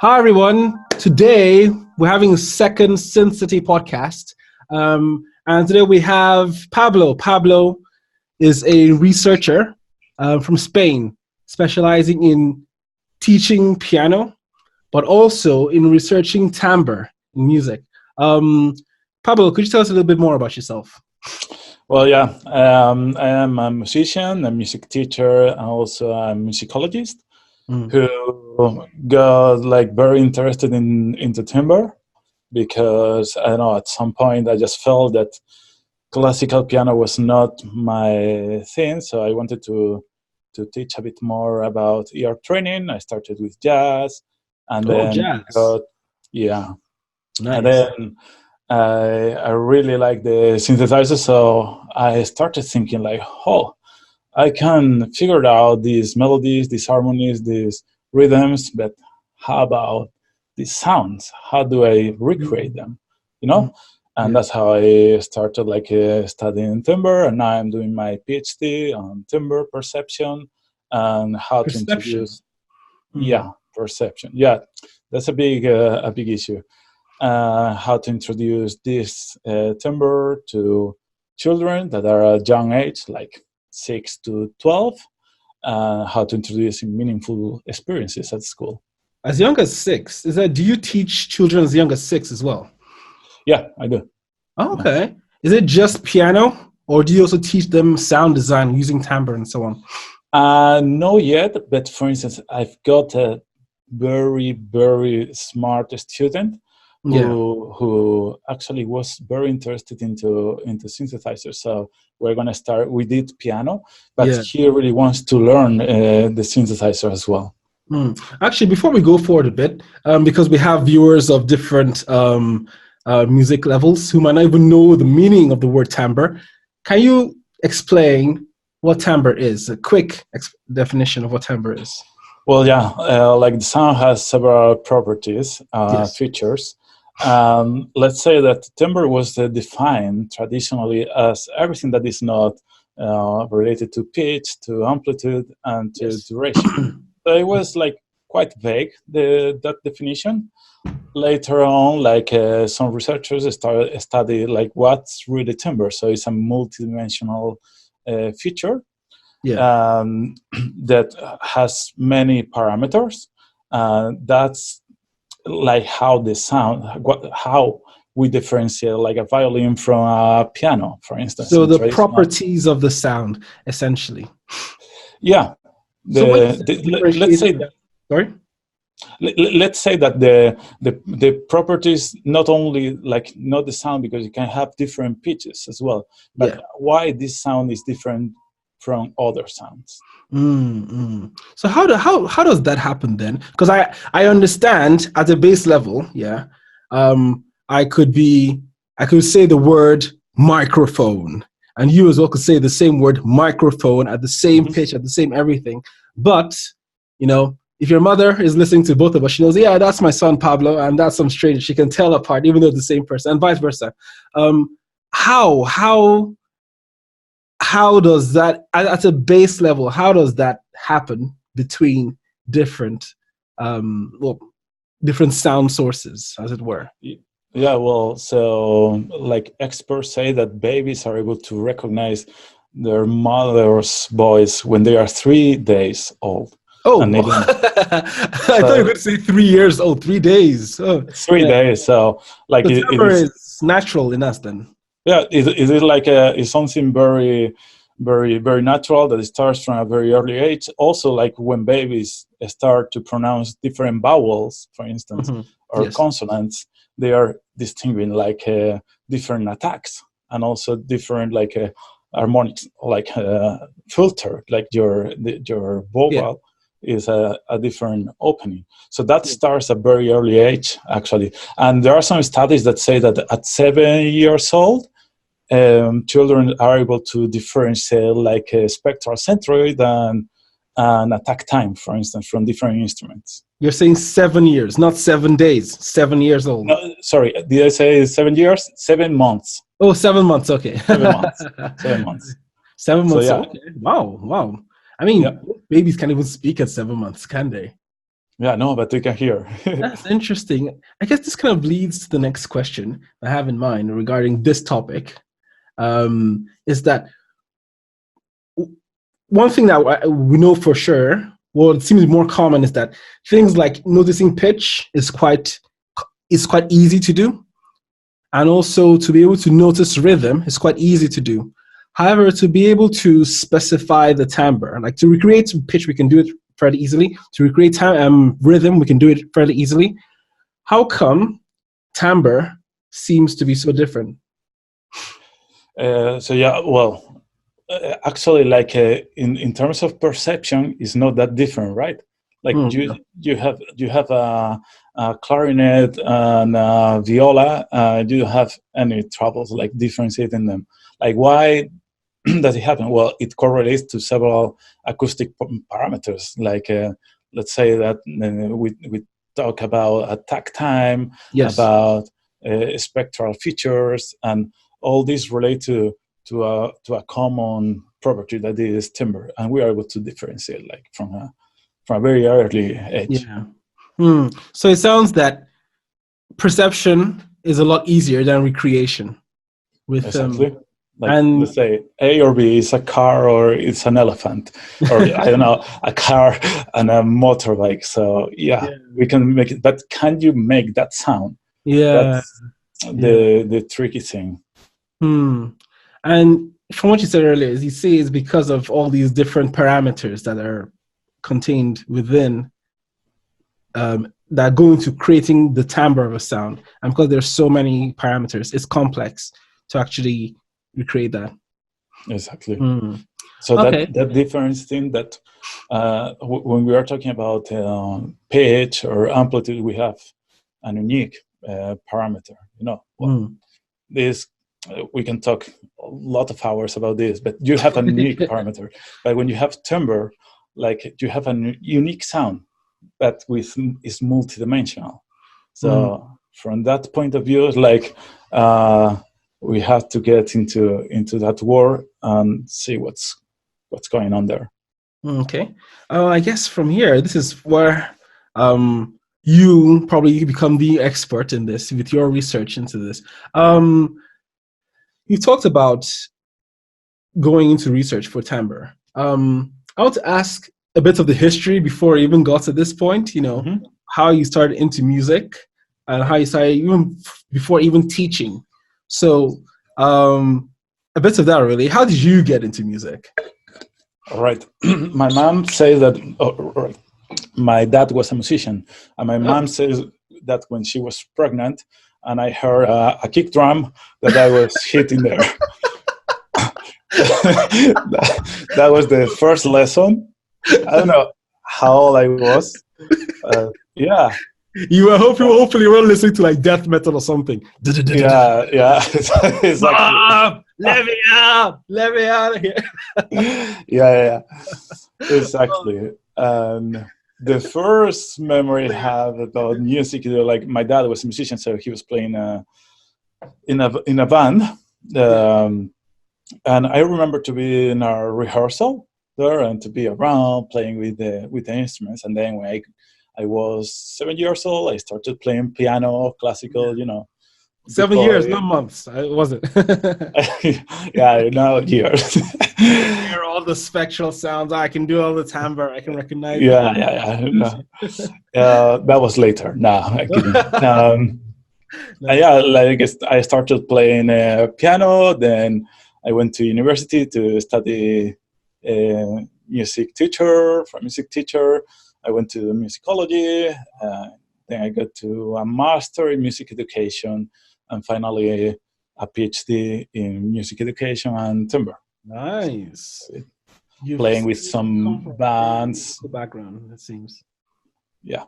Hi, everyone. Today, we're having a second synthCity podcast. And today we have Pablo. Pablo is a researcher from Spain, specializing in teaching piano, but also in researching timbre in music. Pablo, could you tell us a little bit more about yourself? Well, yeah, I am a musician, a music teacher, and also a musicologist who got very interested into timbre because I don't know, at some point I just felt that classical piano was not my thing, so I wanted to teach a bit more about ear training. I started with jazz, and then jazz. yeah, Nice. And then I really like the synthesizer, so I started thinking I can figure out these melodies, these harmonies, these rhythms, but how about these sounds? How do I recreate them? And that's how I started studying timbre, and now I'm doing my PhD on timbre perception and how to introduce. Perception. Yeah, that's a big issue. How to introduce this timbre to children that are at young age, like 6 to 12, how to introduce meaningful experiences at school. As young as 6, do you teach children as young as 6 as well? Yeah, I do. Oh, okay. Yeah. Is it just piano, or do you also teach them sound design using timbre and so on? No yet, but for instance, I've got a very, very smart student who actually was very interested into synthesizers. So we're going to start. We did piano, but he really wants to learn the synthesizer as well. Actually, before we go forward a bit, because we have viewers of different music levels who might not even know the meaning of the word timbre, can you explain what timbre is? A quick definition of what timbre is. Well, yeah, the sound has several properties, features. Let's say that timbre was defined traditionally as everything that is not related to pitch, to amplitude, and to duration. So it was quite vague, that definition. Later on, some researchers study what's really timbre. So it's a multidimensional feature that has many parameters. That's how the sound, how we differentiate a violin from a piano, for instance. So the properties of the sound, essentially. Yeah. Let's say that. Sorry. Let's say that the properties, not only not the sound, because you can have different pitches as well, but why this sound is different from other sounds. So how does that happen then? Because I understand at a base level, I could say the word microphone, and you as well could say the same word microphone at the same pitch, at the same everything. But if your mother is listening to both of us, she knows, that's my son Pablo, and that's some stranger. She can tell apart, even though they're the same person, and vice versa. How does that, at a base level, how does that happen between different sound sources, as it were? Yeah, well, so experts say that babies are able to recognize their mother's voice when they are 3 days old. Oh, I thought you were going to say 3 years old, 3 days. Oh, 3 days. So timbre is natural in us then. Yeah, is it is something very, very, very natural that it starts from a very early age. Also, when babies start to pronounce different vowels, for instance, or consonants, they are distinguishing different attacks and also different harmonics, filter, your vocal is a different opening. So that starts at very early age, actually. And there are some studies that say that at 7 years old, children are able to differentiate a spectral centroid and attack time, for instance, from different instruments. You're saying 7 years, not 7 days, 7 years old. No, sorry, did I say 7 years? 7 months. Oh, 7 months, okay. 7 months. 7 months. 7 months, okay. Wow. I mean, babies can't even speak at 7 months, can they? Yeah, no, but you can hear. That's interesting. I guess this kind of leads to the next question I have in mind regarding this topic. Is that one thing that we know for sure, well, it seems more common, is that things like noticing pitch is quite easy to do, and also to be able to notice rhythm is quite easy to do. However, to be able to specify the timbre, like to recreate pitch, we can do it fairly easily. To recreate rhythm, we can do it fairly easily. How come timbre seems to be so different? So yeah, well, actually, like in terms of perception, it's not that different, right? Like Yeah. you have a clarinet and a viola. Do you have any troubles like differentiating them? Like why does it happen? Well, it correlates to several acoustic parameters. Like let's say that we talk about attack time, Yes. about spectral features, and all these relate to a common property that is timbre, and we are able to differentiate like from a very early age. Yeah. So it sounds that perception is a lot easier than recreation with Exactly. Like let's and say A or B is a car or it's an elephant, or I don't know, a car and a motorbike. So yeah, yeah. we can make it. But can you make that sound? Yeah. That's Yeah. the tricky thing. And from what you said earlier, is you see it's because of all these different parameters that are contained within that go into creating the timbre of a sound. And because there's so many parameters, it's complex to actually recreate that. Exactly. Hmm. So Okay. that difference thing that when we are talking about pitch or amplitude, we have a unique parameter. You know, well, this we can talk a lot of hours about this, but you have a unique parameter. But when you have timbre, like you have a unique sound that is multidimensional. So from that point of view, it's like we have to get into that war and see what's going on there. Okay. I guess from here, this is where you probably become the expert in this with your research into this. You talked about going into research for timbre. I want to ask a bit of the history before I even got to this point, how you started into music and how you started even before even teaching. So a bit of that really. How did you get into music? All right. My mom says that right. My dad was a musician, and my mom says that when she was pregnant and I heard a kick drum that I was hitting there. that was the first lesson. I don't know how old I was. Yeah. You were hopefully you were listening to like death metal or something. Yeah, exactly. Let me out of here. yeah, exactly. The first memory I have about music, like my dad was a musician, so he was playing in a band, and I remember to be in our rehearsal there and to be around playing with the instruments. And then when I was 7 years old, I started playing piano, classical, 7 years, not months. Was it? Yeah, no years. Hear all the spectral sounds. I can do all the timbre. I can recognize. Yeah. No. That was later. No, I couldn't. Yeah, like I started playing piano. Then I went to university to study music teacher. For music teacher, I went to musicology. Then I got to a master in music education, and finally a PhD in music education and timbre. Nice. Playing with some bands. Background, it seems. Yeah.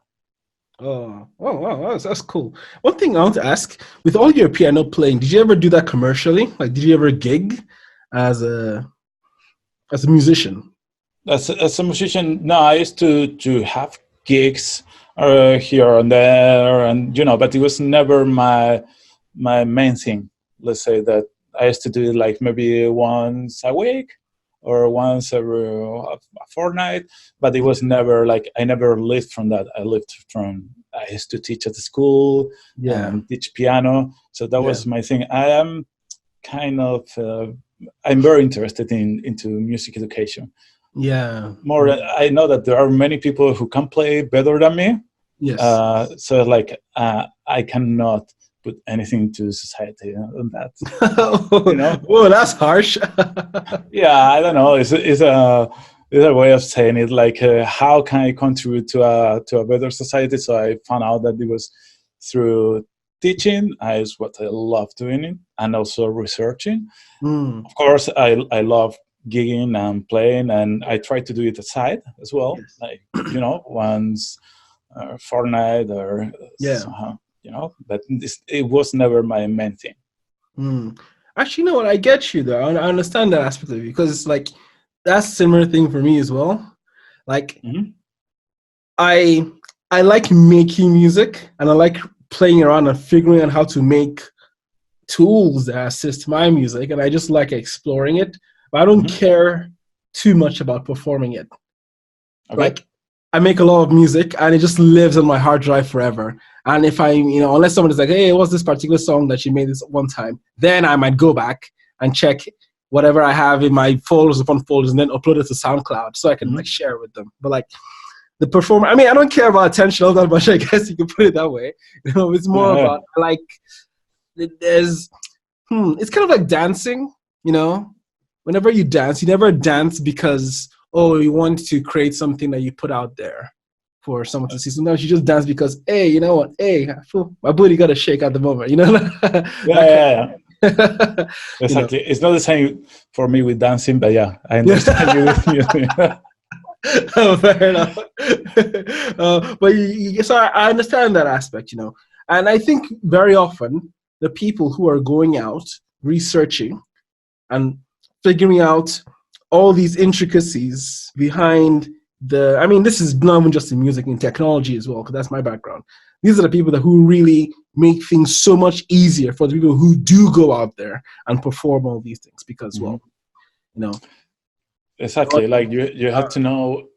Oh, wow, that's cool. One thing I want to ask: with all your piano playing, did you ever do that commercially? Like, did you ever gig as a musician? As a musician, no, I used to have gigs here and there, and but it was never my main thing. Let's say that I used to do it like maybe once a week or once every a fortnight, but it was never like, I never lived from that. I used to teach at the school Yeah. and teach piano, so that Yeah. was my thing. I am kind of I'm very interested into music education. Yeah. More, I know that there are many people who can play better than me. Yes. So like I cannot put anything to society on that. You know? Oh, that's harsh. Yeah, I don't know. It's a way of saying it. Like, how can I contribute to a better society? So I found out that it was through teaching. Is what I love doing it, and also researching. Mm. Of course, I love gigging and playing, and I try to do it aside as well. Yes. Like, once fortnight or Yeah. somehow, but it was never my main thing. Mm. Actually, you know what? I get you though. I understand that aspect of you because it's like that's a similar thing for me as well. Like Mm-hmm. I I like making music and I like playing around and figuring out how to make tools that assist my music, and I just like exploring it. But I don't Mm-hmm. care too much about performing it. Okay. Like I make a lot of music and it just lives on my hard drive forever. And if I, unless someone is like, hey, what's this particular song that you made this one time, then I might go back and check whatever I have in my folders upon folders and then upload it to SoundCloud so I can like Mm-hmm. share it with them. But like the performer, I mean, I don't care about attention all that much, I guess you can put it that way. It's more Yeah. about like there's it's kind of like dancing, you know. Whenever you dance, you never dance because you want to create something that you put out there for someone to see. Sometimes you just dance because, hey, you know what? Hey, I feel my booty got to shake at the moment, you know. Yeah, yeah, yeah. You know. Exactly. It's not the same for me with dancing, but yeah, I understand you with music. Oh, fair enough. But so I understand that aspect, and I think very often the people who are going out researching and figuring out all these intricacies behind I mean, this is not even just in music, in technology as well, because that's my background. These are the people who really make things so much easier for the people who do go out there and perform all these things because, Mm-hmm. you know. Exactly. Like you have to know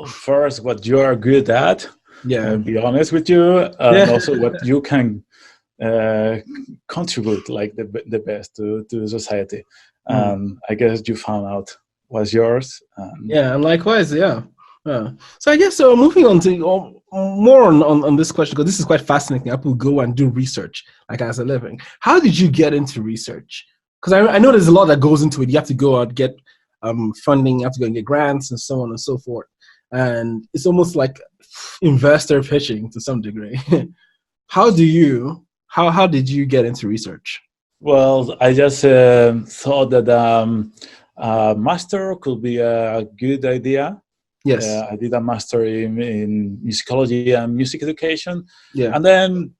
first what you are good at, Yeah. be honest with you, and Yeah. also what you can uh, contribute like the best to society. Mm. I guess you found out what's yours. Yeah, and likewise, yeah. So I guess moving on to more on this question, because this is quite fascinating. People go and do research like as a living. How did you get into research? Because I know there's a lot that goes into it. You have to go out, get funding, you have to go and get grants and so on and so forth. And it's almost like investor pitching to some degree. How did you get into research? Well, I just thought that master could be a good idea. Yes. I did a master in musicology and music education, Yeah. and then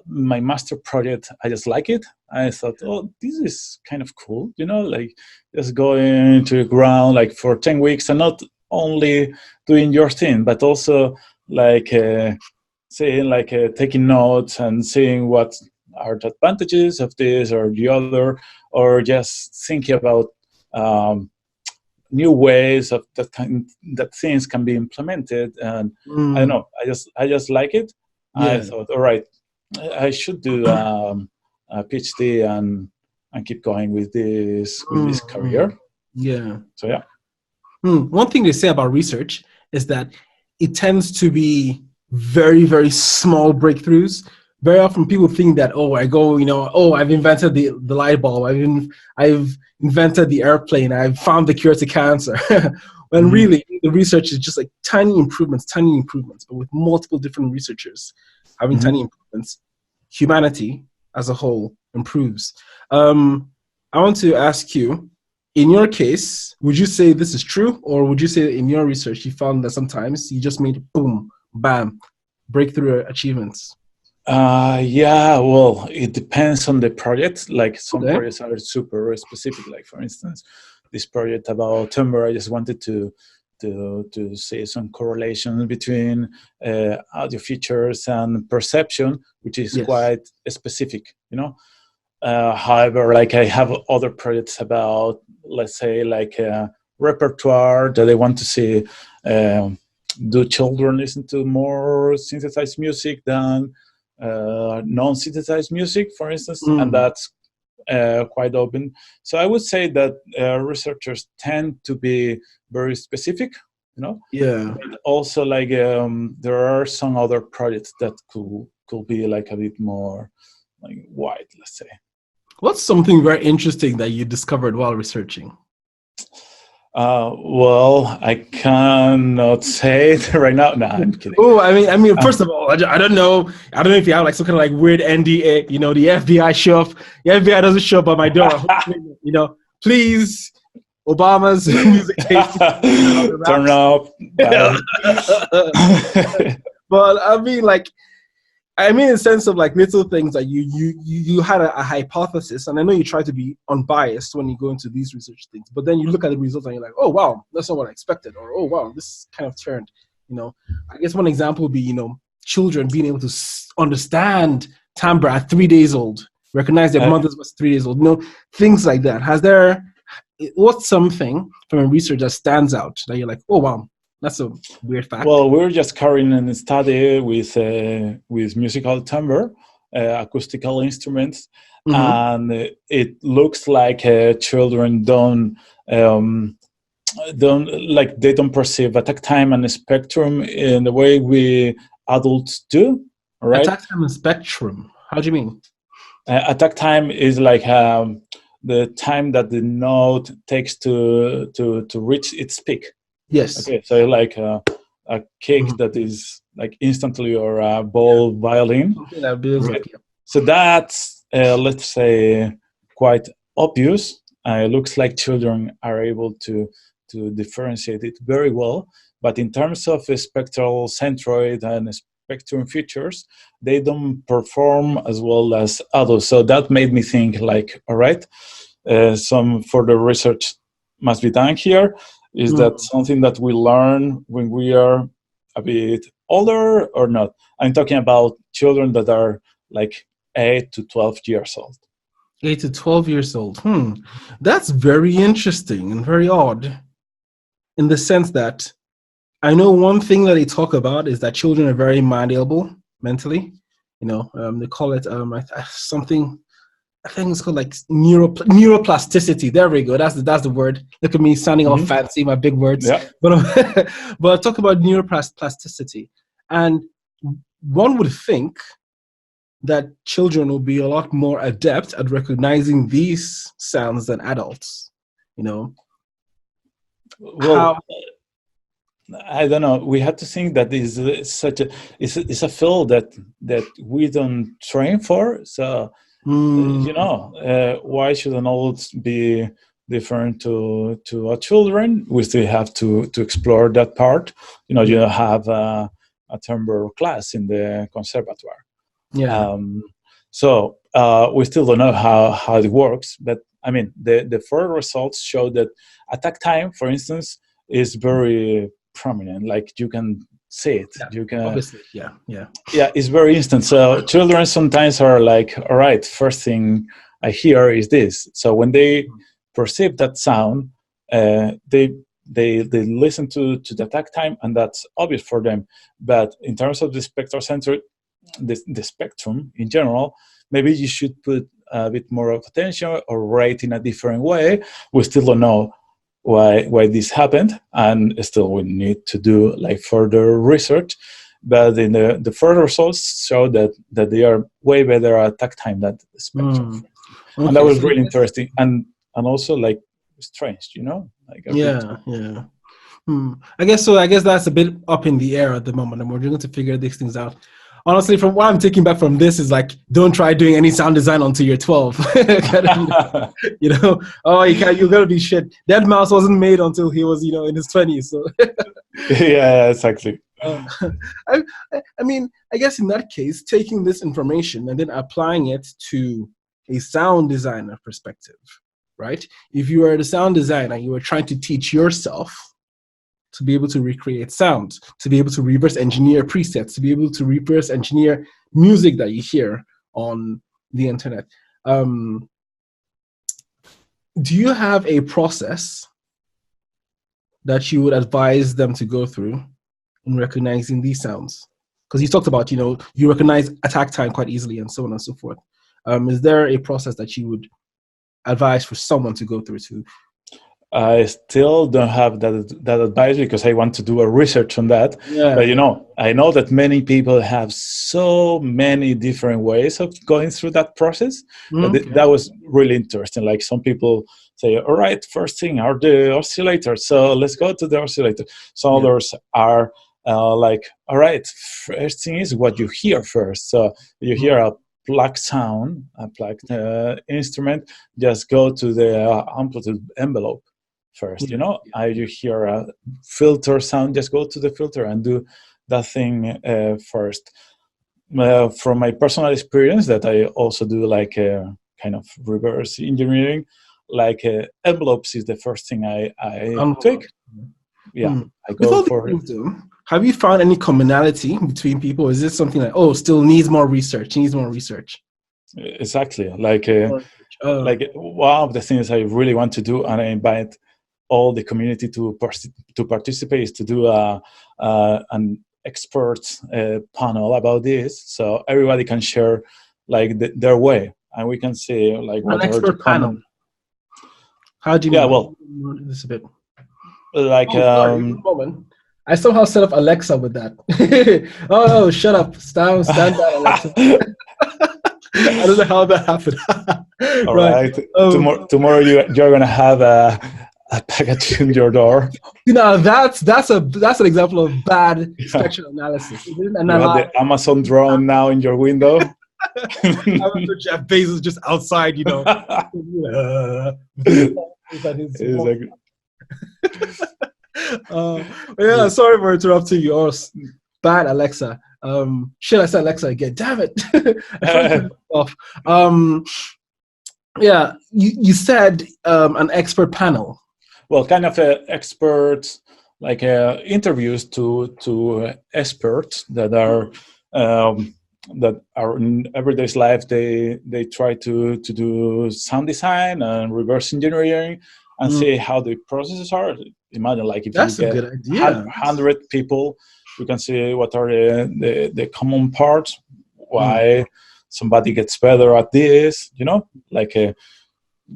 my master project, I just like it. I thought, oh, this is kind of cool, like just going to the ground like for 10 weeks and not only doing your thing, but also like saying like taking notes and seeing what are the advantages of this or the other, or just thinking about new ways of that things can be implemented. And I don't Mm. know, I just like it. I Yeah. thought, all right, I should do a PhD and keep going with this Mm. career. Yeah. So yeah. One thing they say about research is that it tends to be very, very small breakthroughs. Very often people think that, I've invented the light bulb, I've invented the airplane, I've found the cure to cancer. When Mm-hmm. really the research is just like tiny improvements, but with multiple different researchers having Mm-hmm. tiny improvements, humanity as a whole improves. Um, I want to ask you, in your case, would you say this is true, or would you say in your research you found that sometimes you just made boom, bam, breakthrough achievements? Yeah, well, it depends on the project. Like some Okay. projects are super specific. Like for instance, this project about timbre, I just wanted to see some correlation between audio features and perception, which is Yes. quite specific. However, like I have other projects about, let's say, like repertoire that I want to see. Do children listen to more synthesized music than non-synthesized music, for instance? And that's quite open. So I would say that researchers tend to be very specific, you know. Yeah. But also, like there are some other projects that could be like a bit more like wide, let's say. What's something very interesting that you discovered while researching? Well, I cannot say it right now. No, I'm kidding. Oh, I mean, first of all, I don't know if you have like some kind of like weird NDA. You know, the FBI show up. The FBI doesn't show up at my door. You know, please, Obama's music taste. Turn up. But I mean, like, in the sense of like little things that you had a hypothesis, and I know you try to be unbiased when you go into these research things, but then you look at the results and you're like, oh wow, that's not what I expected, or oh wow, this kind of turned. You know, I guess one example would be, you know, children being able to understand timbre at 3 days old, recognize their mothers was 3 days old. You know, things like that. What's something from a research that stands out that you're like, oh wow, that's a weird fact? Well, we're just carrying a study with musical timbre, acoustical instruments, and it looks like children don't perceive attack time and spectrum in the way we adults do. Right? Attack time and spectrum. How do you mean? Attack time is like the time that the note takes to reach its peak. Yes. Okay, so like a kick that is like instantly, or a ball violin. Right. So that's let's say quite obvious. It looks like children are able to differentiate it very well. But in terms of spectral centroid and spectrum features, they don't perform as well as adults. So that made me think like, all right, some further research must be done here. Is that something that we learn when we are a bit older or not? I'm talking about children that are like 8 to 12 years old. 8 to 12 years old. That's very interesting and very odd, in the sense that I know one thing that they talk about is that children are very malleable mentally. You know, they call it something. I think it's called like neuroplasticity. There we go. That's the word. Look at me sounding all fancy, my big words. Yeah. But talk about neuroplasticity, and one would think that children will be a lot more adept at recognizing these sounds than adults. You know. Well, I don't know. We have to think that is it's a field that we don't train for. So. You know, why should an adult be different to our children? We still have to explore that part. You know, you have a timbre class in the conservatoire. Yeah. So we still don't know how it works. But I mean, the first results show that attack time, for instance, is very prominent. Like you can see it. Yeah, you can obviously, yeah, it's very instant. So children sometimes are like, all right, first thing I hear is this. So when they perceive that sound, they listen to the attack time, and that's obvious for them. But in terms of the spectral center, the spectrum in general, maybe you should put a bit more of attention or rate in a different way. We still don't know why this happened, and still we need to do like further research. But in the further results show that they are way better at attack time than the spectrum. Okay, and that was really interesting and also like strange, you know, like yeah. I guess so. I guess that's a bit up in the air at the moment, and we're going to figure these things out. Honestly, from what I'm taking back from this is like, don't try doing any sound design until you're 12. You know, oh, you're gonna be shit. Dead Mouse wasn't made until he was, you know, in his 20s. So yeah, exactly. I mean, I guess in that case, taking this information and then applying it to a sound designer perspective, right? If you are the sound designer, you are trying to teach yourself to be able to recreate sound, to be able to reverse engineer presets, to be able to reverse engineer music that you hear on the internet. Um, do you have a process that you would advise them to go through in recognizing these sounds? Because you talked about, you recognize attack time quite easily and so on and so forth. Is there a process that you would advise for someone to go through to? I still don't have that advice because I want to do a research on that. Yeah. But I know that many people have so many different ways of going through that process. But that was really interesting. Like some people say, all right, first thing are the oscillators. So let's go to the oscillator. So others are like, all right, first thing is what you hear first. So you hear a plucked sound, a plucked instrument, just go to the amplitude envelope first. You hear a filter sound, just go to the filter and do that thing first. From my personal experience, that I also do like a kind of reverse engineering, like envelopes is the first thing I take. I go for it. Have you found any commonality between people? Is this something like, still needs more research, Exactly. Like one of the things I really want to do, and I invite all the community to participate, is to do an expert panel about this, so everybody can share like their way, and we can see like what an expert panel. How do you mean? Well, this a bit. Like sorry, one moment. I somehow set up Alexa with that. Shut up. Stand down, Alexa. I don't know how that happened. All right. Tomorrow you're gonna have a package in your door. That's an example of bad spectral analysis. You have the Amazon drone now in your window. Jeff Bezos just outside, Sorry for interrupting you. Bad Alexa. Should I say Alexa again? Damn it. Turn it off. You said an expert panel. Well, kind of experts, like interviews to experts that are in everyday life. They try to do sound design and reverse engineering and see how the processes are. Imagine like if that's you get a good idea. 100 people, you can see what are the common parts, why somebody gets better at this, like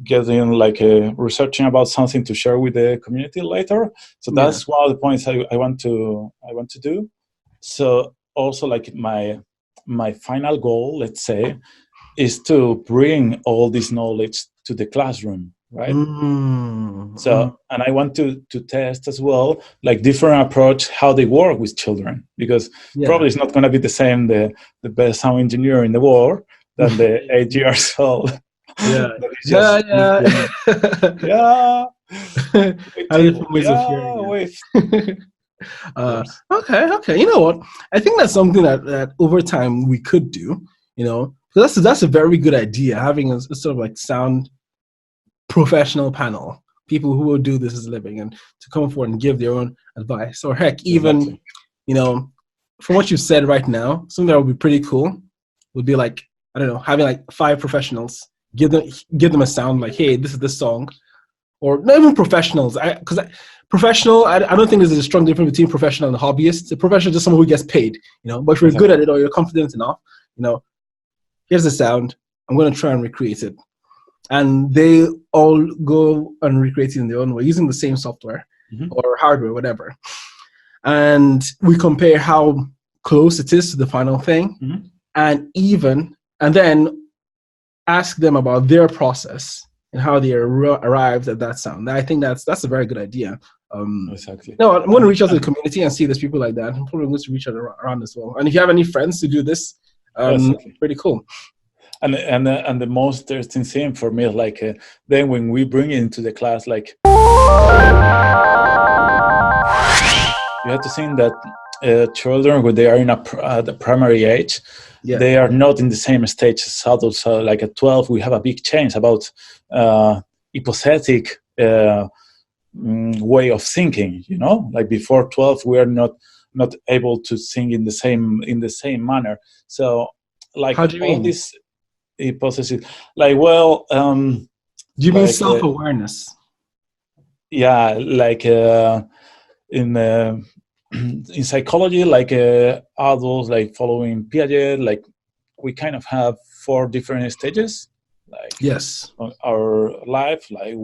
getting like researching about something to share with the community later. So that's one of the points I want to do. So also like my final goal, let's say, is to bring all this knowledge to the classroom, right? So, and I want to test as well, like different approach, how they work with children, because probably it's not going to be the same, the best sound engineer in the world than the 8 years old. Okay. You know what? I think that's something that over time we could do. That's a very good idea. Having a sort of like sound professional panel, people who will do this as a living, and to come forward and give their own advice, or heck, even from what you said right now, something that would be pretty cool would be like, I don't know, having like 5 professionals give them a sound like, hey, this is the song, or not even professionals. Because professional, I don't think there's a strong difference between professional and hobbyist. A professional is just someone who gets paid, But if you're good at it or you're confident enough, here's the sound. I'm going to try and recreate it. And they all go and recreate it in their own way using the same software or hardware, whatever. And we compare how close it is to the final thing, and then ask them about their process and how they arrived at that sound. I think that's a very good idea. Exactly. No, I'm going to reach out to the community and see there's people like that. I'm probably going to reach out around as well. And if you have any friends to do this, pretty cool. And the most interesting thing for me is like then when we bring it into the class, like you have to think that children, when they are in the primary age, they are not in the same stage as adults. So like at 12, we have a big change about hypothetic way of thinking. Like before 12, we are not able to think in the same manner. So like how do you mean? This. it possesses like well Do you mean like self-awareness? yeah, like in in psychology, like adults, like following Piaget, like we kind of have 4 different stages, like Yes. on our life, like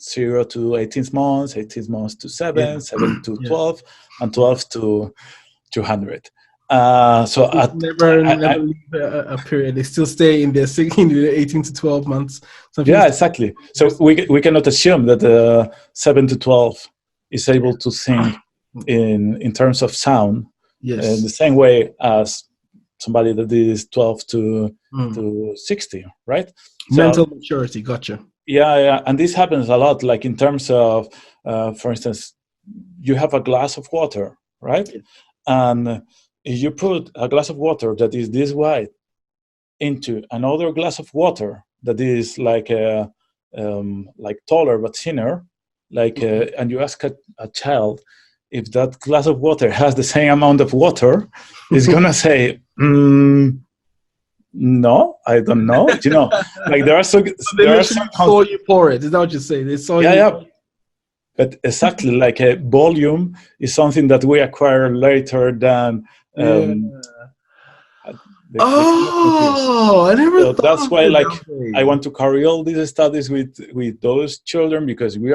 0 to 18 months, 18 months to 7, Yeah. 7 to Yeah. 12, and Yeah. 12 to 200. So Never leave a period. They still stay in their 16 to 18 to 12 months. Some people yeah, exactly. So we cannot assume that 7 to 12 is able to think in terms of sound in yes. the same way as somebody that is 12 Mm. to 60, right? Mental So maturity, gotcha. yeah, and this happens a lot, like in terms of, for instance, you have a glass of water, right? Yeah. And if you put a glass of water that is this wide into another glass of water that is like taller but thinner, like and you ask a child if that glass of water has the same amount of water, it's gonna say, no, I don't know. You know, like there are So they there are literally some saw you pour it. Is that what you say? They saw you. yeah. But exactly, like a volume is something that we acquire later than Yeah. the chemical. Oh, I never So thought that's of why, it like, that way. I want to carry all these studies with those children because we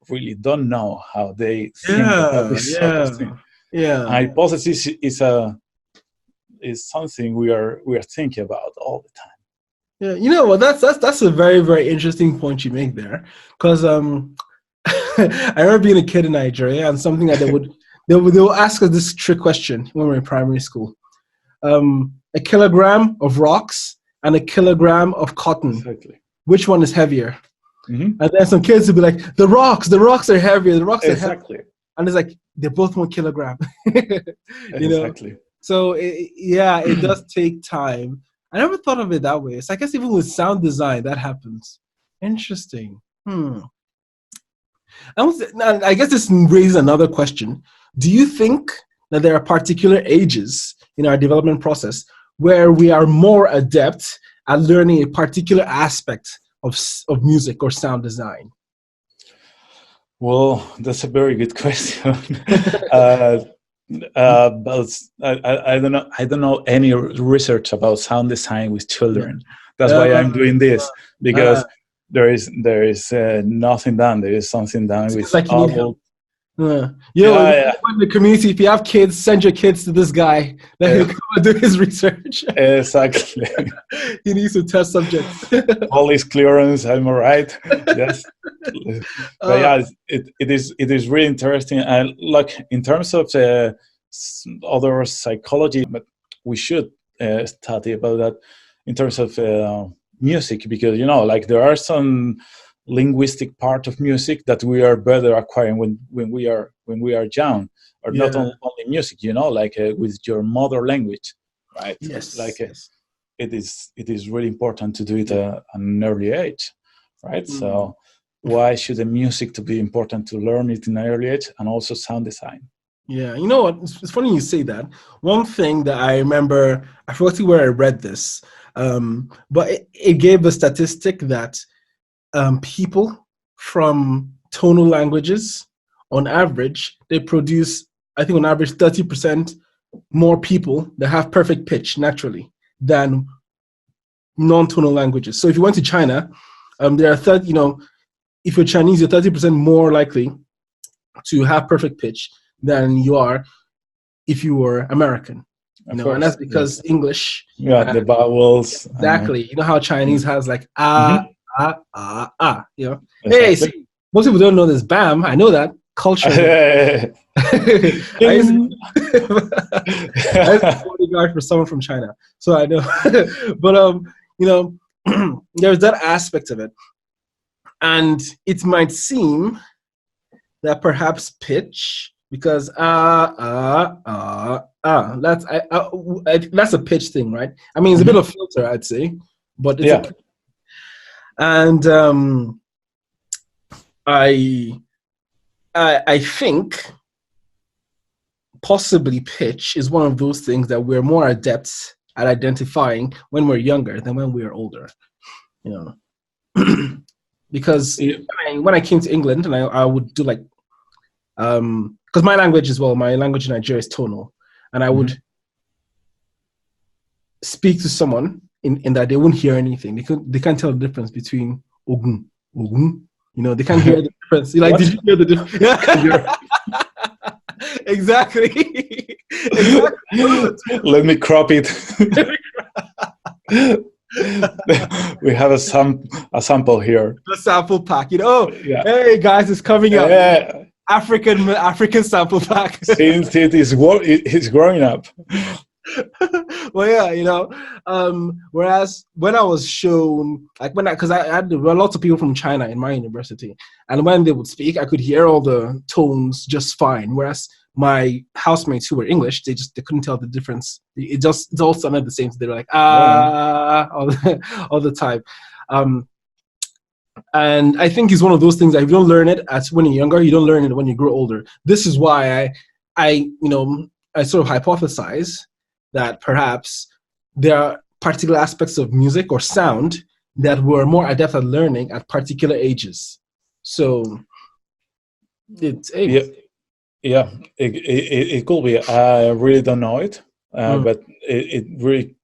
really don't know how they think about Yeah, this sort of thing. yeah, yeah. Hypothesis is something we are thinking about all the time. Yeah, you know what? That's a very, very interesting point you make there. Because I remember being a kid in Nigeria, and something that they will ask us this trick question when we we're in primary school. A kilogram of rocks and a kilogram of cotton. Exactly. Which one is heavier? Mm-hmm. And then some kids would be like, the rocks are heavier, the rocks are heavier. Exactly. And it's like, they're both 1 kilogram. You know? Exactly. So, it does take time. I never thought of it that way. So I guess even with sound design, that happens. Interesting. Now, I guess this raises another question. Do you think that there are particular ages in our development process where we are more adept at learning a particular aspect of music or sound design? Well, that's a very good question. But I don't know. I don't know any research about sound design with children. That's why I'm doing this because there is nothing done. There is something done with It's like you need help. adult. In the community, if you have kids, send your kids to this guy. Let him come and do his research. Exactly. He needs to test subjects. All is clearance. I'm all right. Yes. But yeah, it is really interesting. And like in terms of other psychology, but we should study about that in terms of music because like there are some linguistic part of music that we are better acquiring when we are young, or not only music, like with your mother language, right? Yes. Like yes. it is really important to do it at an early age, right? So why should the music to be important to learn it in an early age, and also sound design? Yeah, you know what? It's funny you say that. One thing that I remember, I forgot where I read this, but it gave a statistic that people from tonal languages, on average, they produce, I think on average, 30% more people that have perfect pitch naturally than non-tonal languages. So if you went to China, there are if you're Chinese, you're 30% more likely to have perfect pitch than you are if you were American. And that's because English. The vowels. Exactly. You know how Chinese has like Exactly. Hey, see, most people don't know this. Bam, I know that culture. I used to be bodyguard for someone from China, so I know. But there's that aspect of it, and it might seem that perhaps pitch, because that's that's a pitch thing, right? I mean, it's a bit of filter, I'd say, but it's and I think possibly pitch is one of those things that we're more adept at identifying when we're younger than when we are older. You know, because when I came to England and I would do like because my language as well, my language in Nigeria is tonal, and I would speak to someone in that they wouldn't hear anything. They can't tell the difference between ogun, ogun. You know, they can't hear the difference. Like, What? did you hear the difference? Yeah. Exactly. Exactly. Let me crop it. We have a sample here. The sample pack. You know, Yeah. hey guys, it's coming up. Yeah. African sample pack. Since it is growing up. Well, yeah, you know. Whereas when I was shown, like because I had lots of people from China in my university, and when they would speak, I could hear all the tones just fine. Whereas my housemates who were English, they couldn't tell the difference. It all sounded the same. So they were like all the time. And I think it's one of those things that if you don't learn it when you're younger, you don't learn it when you grow older. This is why I sort of hypothesize that perhaps there are particular aspects of music or sound that we're more adept at learning at particular ages. So it's it could be. I really don't know it, but it really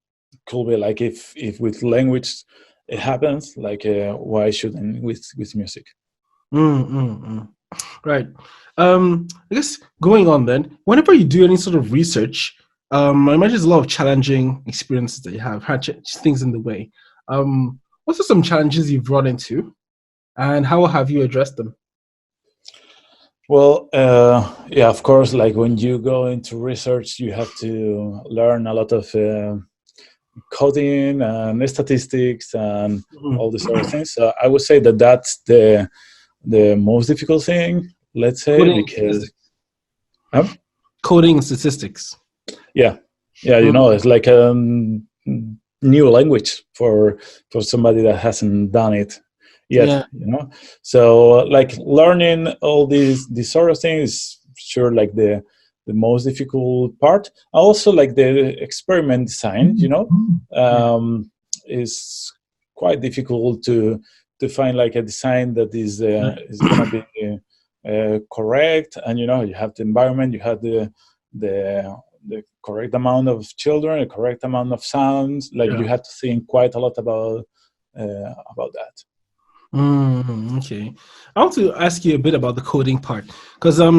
could be like if with language it happens, like why shouldn't with music? Right. I guess going on then, whenever you do any sort of research, I imagine there's a lot of challenging experiences that you have, had things in the way. What are some challenges you've run into, and how have you addressed them? Well, yeah, of course, like when you go into research, you have to learn a lot of coding and statistics and all these sort of things. So I would say that that's the most difficult thing, let's say, because coding and statistics. Yeah, you know, it's like a new language for somebody that hasn't done it yet, you know. So like learning all these sort of things, sure, like the most difficult part. Also, like the experiment design, you know, is quite difficult to find like a design that is going to be correct. And you know, you have the environment, you have the correct amount of children, the correct amount of sounds. Like you have to think quite a lot about that. Okay, I want to ask you a bit about the coding part because I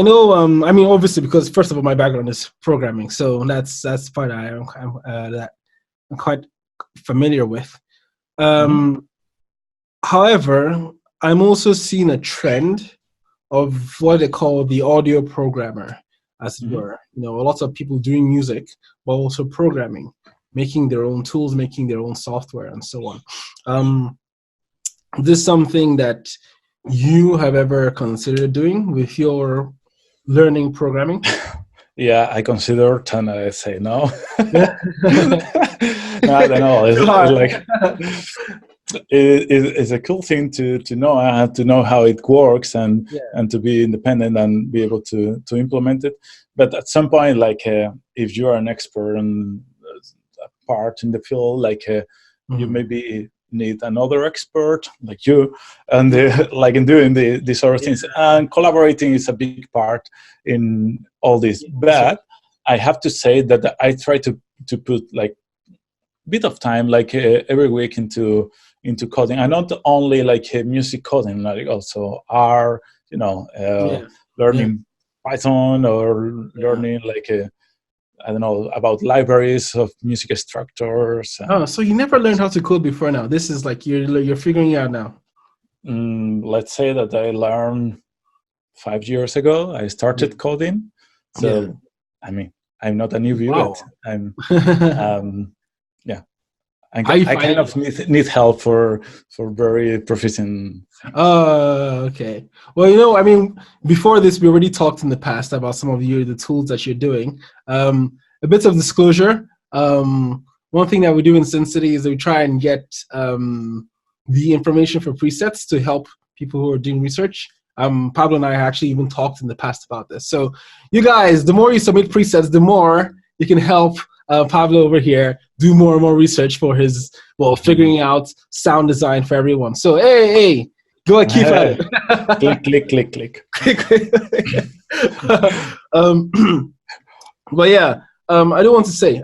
know I mean obviously because first of all my background is programming, so that's part that I'm quite familiar with. However, I'm also seeing a trend of what they call the audio programmer, as it were. You know, lots of people doing music, but also programming, making their own tools, making their own software, and so on. This is something that you have ever considered doing with your learning programming? Yeah, I consider it, and I say no. No, I don't know. It's like it's a cool thing to know. I have to know how it works and to be independent and be able to implement it. But at some point, like if you are an expert in a part in the field, like you maybe need another expert like you, and like in doing these sort of things. And collaborating is a big part in all this. But I have to say that I try to put like a bit of time, like every week into coding. And not only like music coding, like also R, you know, learning Python or learning like I don't know, about libraries of music structures. Oh, so you never learned how to code before now? This is like you're figuring it out now. Let's say that I learned 5 years ago. I started coding, so I mean, I'm not a newbie, but I'm I kind of need help for very proficient. Okay. Well, you know, I mean, before this, we already talked in the past about some of the tools that you're doing. A bit of disclosure. One thing that we do in synthCity is that we try and get the information for presets to help people who are doing research. Pablo and I actually even talked in the past about this. So you guys, the more you submit presets, the more you can help Pablo over here do more and more research for his, well, figuring out sound design for everyone. So, hey, go and keep at Click, click, click, click. it. um, but yeah, I do want to say,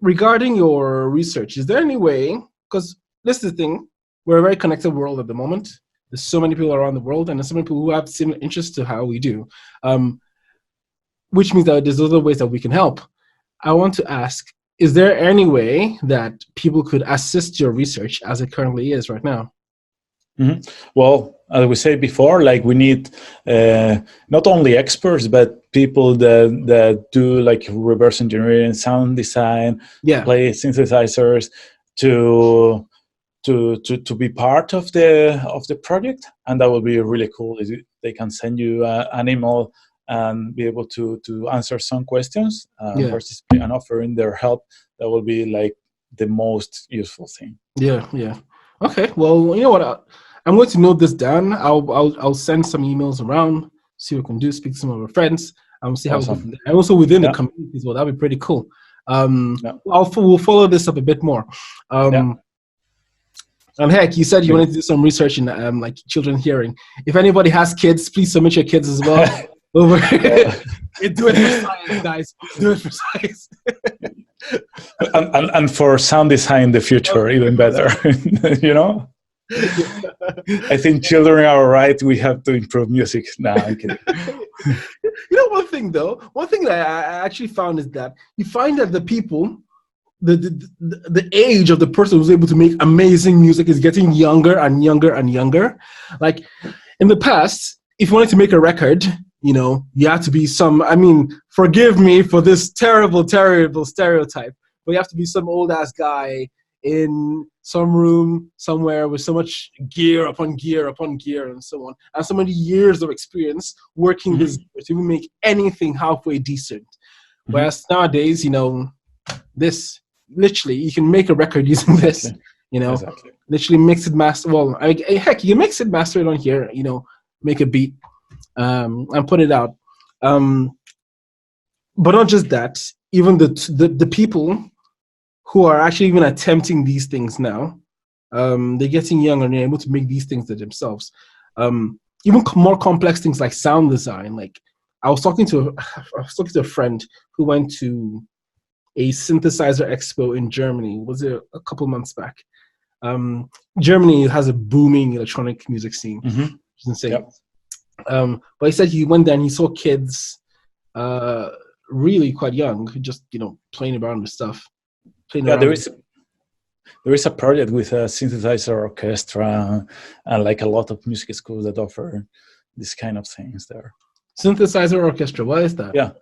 regarding your research, is there any way, because this is the thing, we're a very connected world at the moment. There's so many people around the world, and there's so many people who have similar interests to how we do, which means that there's other ways that we can help. I want to ask, is there any way that people could assist your research as it currently is right now? Mm-hmm. Well, as we said before, like we need not only experts, but people that do like reverse engineering, sound design, play synthesizers to be part of the project, and that will be really cool. They can send you an email and be able to answer some questions, participate and offering their help. That will be like the most useful thing. Yeah. Okay. Well, you know what? I'm going to note this down. I'll send some emails around, see what we can do, speak to some of our friends, and we'll see how we go from there. And also within the community as well. That'd be pretty cool. We'll follow this up a bit more. And heck, you said you wanted to do some research in like children hearing. If anybody has kids, please submit your kids as well. Over do it for science, guys. Do it for science. and for sound design in the future, even better. You know? I think children are right. We have to improve music. Nah, I'm kidding. You know, one thing that I actually found is that you find that the people, the age of the person who's able to make amazing music is getting younger and younger and younger. Like in the past, if you wanted to make a record, you know, you have to be forgive me for this terrible stereotype, but you have to be some old ass guy in some room somewhere with so much gear upon gear upon gear and so on, and so many years of experience working this to even make anything halfway decent. Whereas nowadays, you know, this literally you can make a record using this, you know, literally mix it, master. Well, heck, you mix it, master it on here, you know, make a beat, and put it out. But not just that, even the people who are actually even attempting these things now, they're getting younger and they're able to make these things themselves. Even more complex things like sound design. Like I was talking to a friend who went to a synthesizer expo in Germany. Was it a couple months back? Germany has a booming electronic music scene, which is insane. Yep. But he said he went there and he saw kids really quite young, just, you know, playing around with stuff. There is a project with a synthesizer orchestra and like a lot of music schools that offer this kind of things there. Synthesizer orchestra, what is that? Yeah,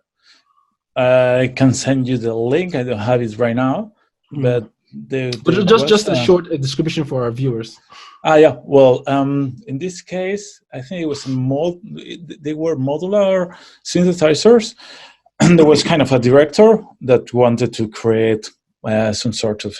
I can send you the link. I don't have it right now, but just a short description for our viewers. Well, in this case, I think it was they were modular synthesizers, and there was kind of a director that wanted to create some sort of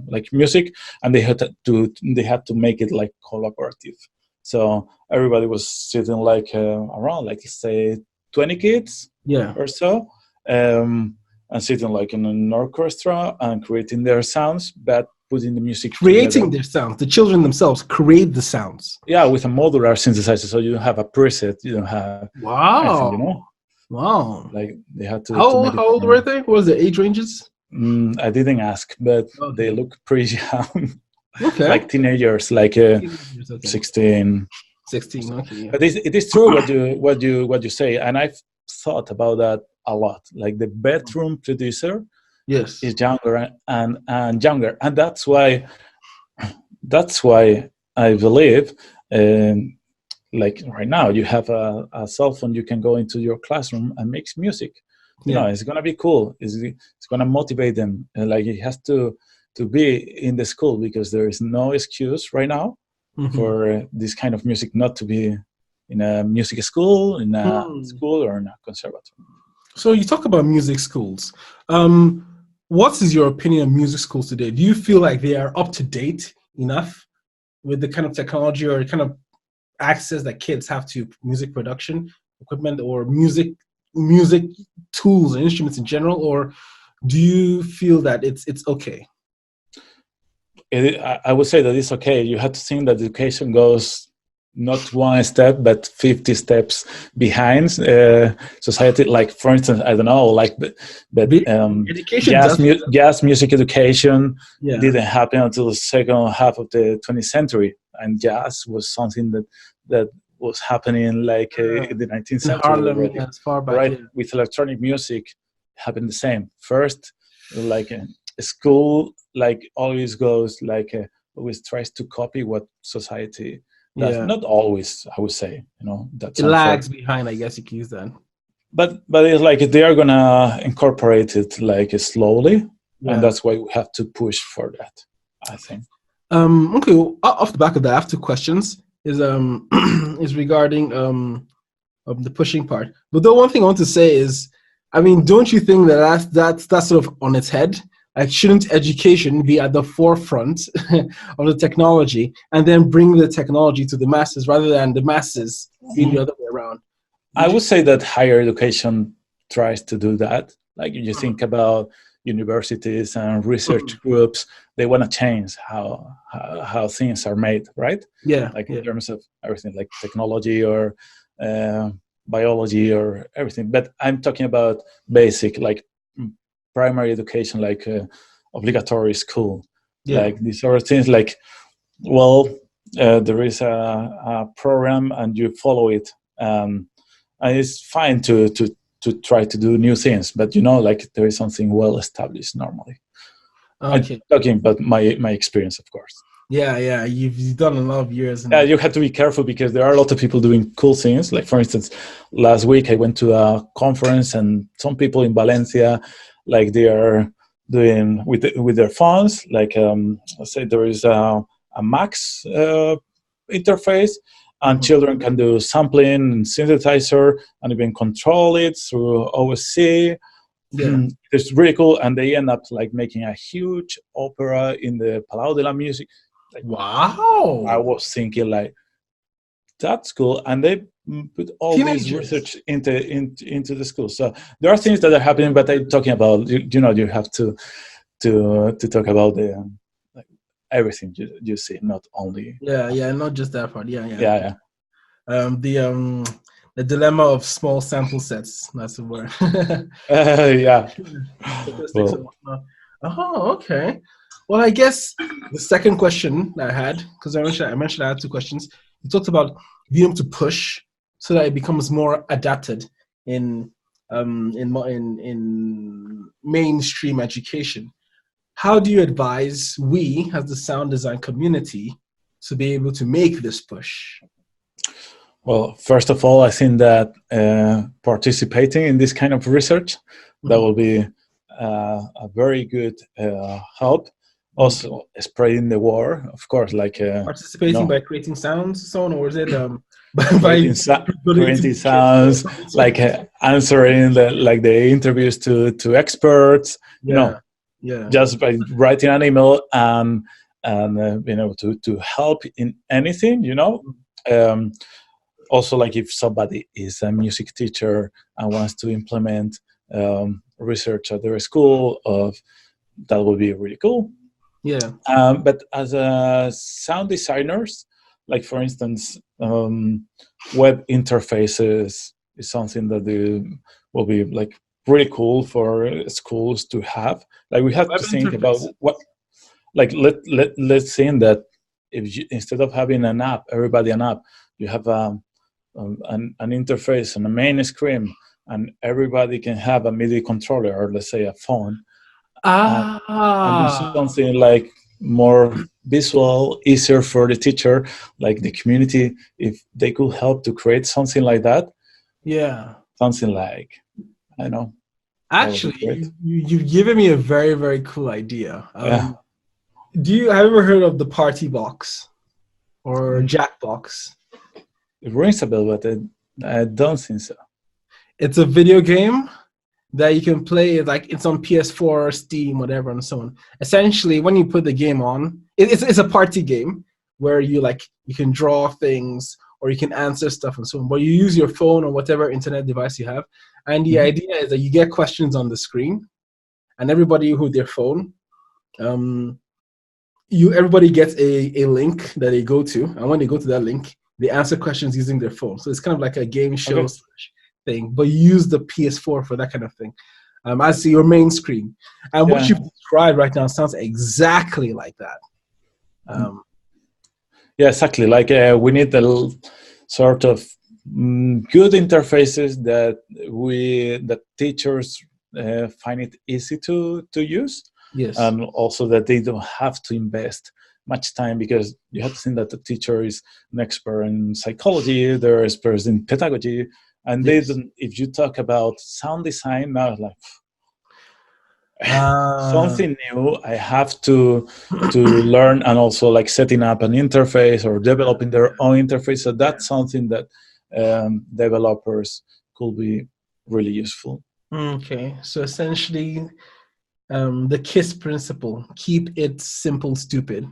like music, and they had to make it like collaborative. So everybody was sitting like around, like say 20 kids, or so, and sitting like in an orchestra and creating their sounds, but putting the music creating together. Their sounds. The children themselves create the sounds. Yeah, with a modular synthesizer, so you don't have a preset. You don't have anything, you know. Wow. Like they had to. How old were they? What was the age ranges? I didn't ask, but they look pretty young. Okay. Like teenagers, like 16. 16. Okay. But it is true what you say, and I've thought about that a lot. Like the bedroom producer, is younger and younger, and that's why I believe. Like right now, you have a cell phone. You can go into your classroom and make music. You know, it's gonna be cool. It's gonna motivate them. Like it has to be in the school, because there is no excuse right now for this kind of music not to be in a music school, in a school, or in a conservatory. So you talk about music schools. What is your opinion on music schools today? Do you feel like they are up to date enough with the kind of technology or kind of access that kids have to music production equipment or music tools and instruments in general, or do you feel that it's okay? I would say that it's okay. You have to think that education goes not one step but 50 steps behind society. Like, for instance, I don't know, like, but Education does. jazz music education Yeah. didn't happen until the second half of the 20th century, and jazz was something that was happening like in the 19th In century Harlem, already. as far back. Right, Yeah. with electronic music happened the same. First, like a school, like always goes like always tries to copy what society does. Yeah. Not always, I would say. That's It unfair. lags behind, I guess you could use that. But it's like they are gonna incorporate it like slowly, Yeah. and that's why we have to push for that, I think. Okay. Well, off the back of that, I have two questions. Is is regarding the pushing part. But the one thing I want to say is, I mean, don't you think that that's sort of on its head? Like, shouldn't education be at the forefront of the technology, and then bring the technology to the masses rather than the masses being the other way around? I would say that higher education tries to do that. Like, you think about universities and research groups, they want to change how things are made, right? Yeah. Like in terms of everything, like technology or biology or everything. But I'm talking about basic, like primary education, like obligatory school. Yeah. Like these sort of things. Like, well, there is a program and you follow it. And it's fine to try to do new things, but like there is something well established normally. Okay. I'm talking about my experience, of course. Yeah. You've done a lot of years. Yeah, you have to be careful because there are a lot of people doing cool things. Like, for instance, last week I went to a conference and some people in Valencia, like, they are doing with their phones. Like, let's say there is a Max interface, and children can do sampling and synthesizer and even control it through OSC. Yeah. It's really cool, and they end up like making a huge opera in the Palau de la Music. Like, wow! I was thinking, like, that's cool, and they put all Teenagers. this research into the school. So there are things that are happening, but I'm talking about you have to talk about the everything you see, not only not just that part. yeah. The dilemma of small sample sets. That's the word. Yeah. Oh, okay. Well, I guess the second question that I had, because I mentioned I had two questions. You talked about being able to push so that it becomes more adapted in mainstream education. How do you advise we, as the sound design community, to be able to make this push? Well, first of all, I think that participating in this kind of research, that will be a very good help. Also, spreading the word, of course, like participating by creating sounds, so on, or is it creating sounds, like answering the interviews to experts, just by writing an email and being able to help in anything, also, like, if somebody is a music teacher and wants to implement research at their school, that would be really cool. Yeah. But as sound designers, like, for instance, web interfaces is something that will be like really cool for schools to have. Like, we have web to think about what, like, let's say that if instead of having an app, you have an interface on the main screen, and everybody can have a MIDI controller, or let's say a phone. And do something like more visual, easier for the teacher, like the community, if they could help to create something like that. Yeah. Something like, I know. Actually, you've given me a very, very cool idea. Have you ever heard of the Party Box or Jackbox? It rings a bell, but I don't think so. It's a video game that you can play, like, it's on PS4 or Steam, whatever, and so on. Essentially, when you put the game on, it's a party game where you can draw things or you can answer stuff and so on. But you use your phone or whatever internet device you have, and the idea is that you get questions on the screen, and everybody with their phone, everybody gets a link that they go to, and when they go to that link, they answer questions using their phone. So it's kind of like a game show Okay. thing, but you use the PS4 for that kind of thing as your main screen. And what Yeah. you've described right now sounds exactly like that. Yeah, exactly. Like we need the sort of good interfaces that teachers find it easy to use, Yes. and also that they don't have to invest much time, because you have to think that the teacher is an expert in psychology, they're experts in pedagogy, and they Yes. don't. If you talk about sound design now, like something new, I have to learn, and also like setting up an interface or developing their own interface. So that's something that developers could be really useful. Okay, so essentially, the KISS principle: keep it simple, stupid,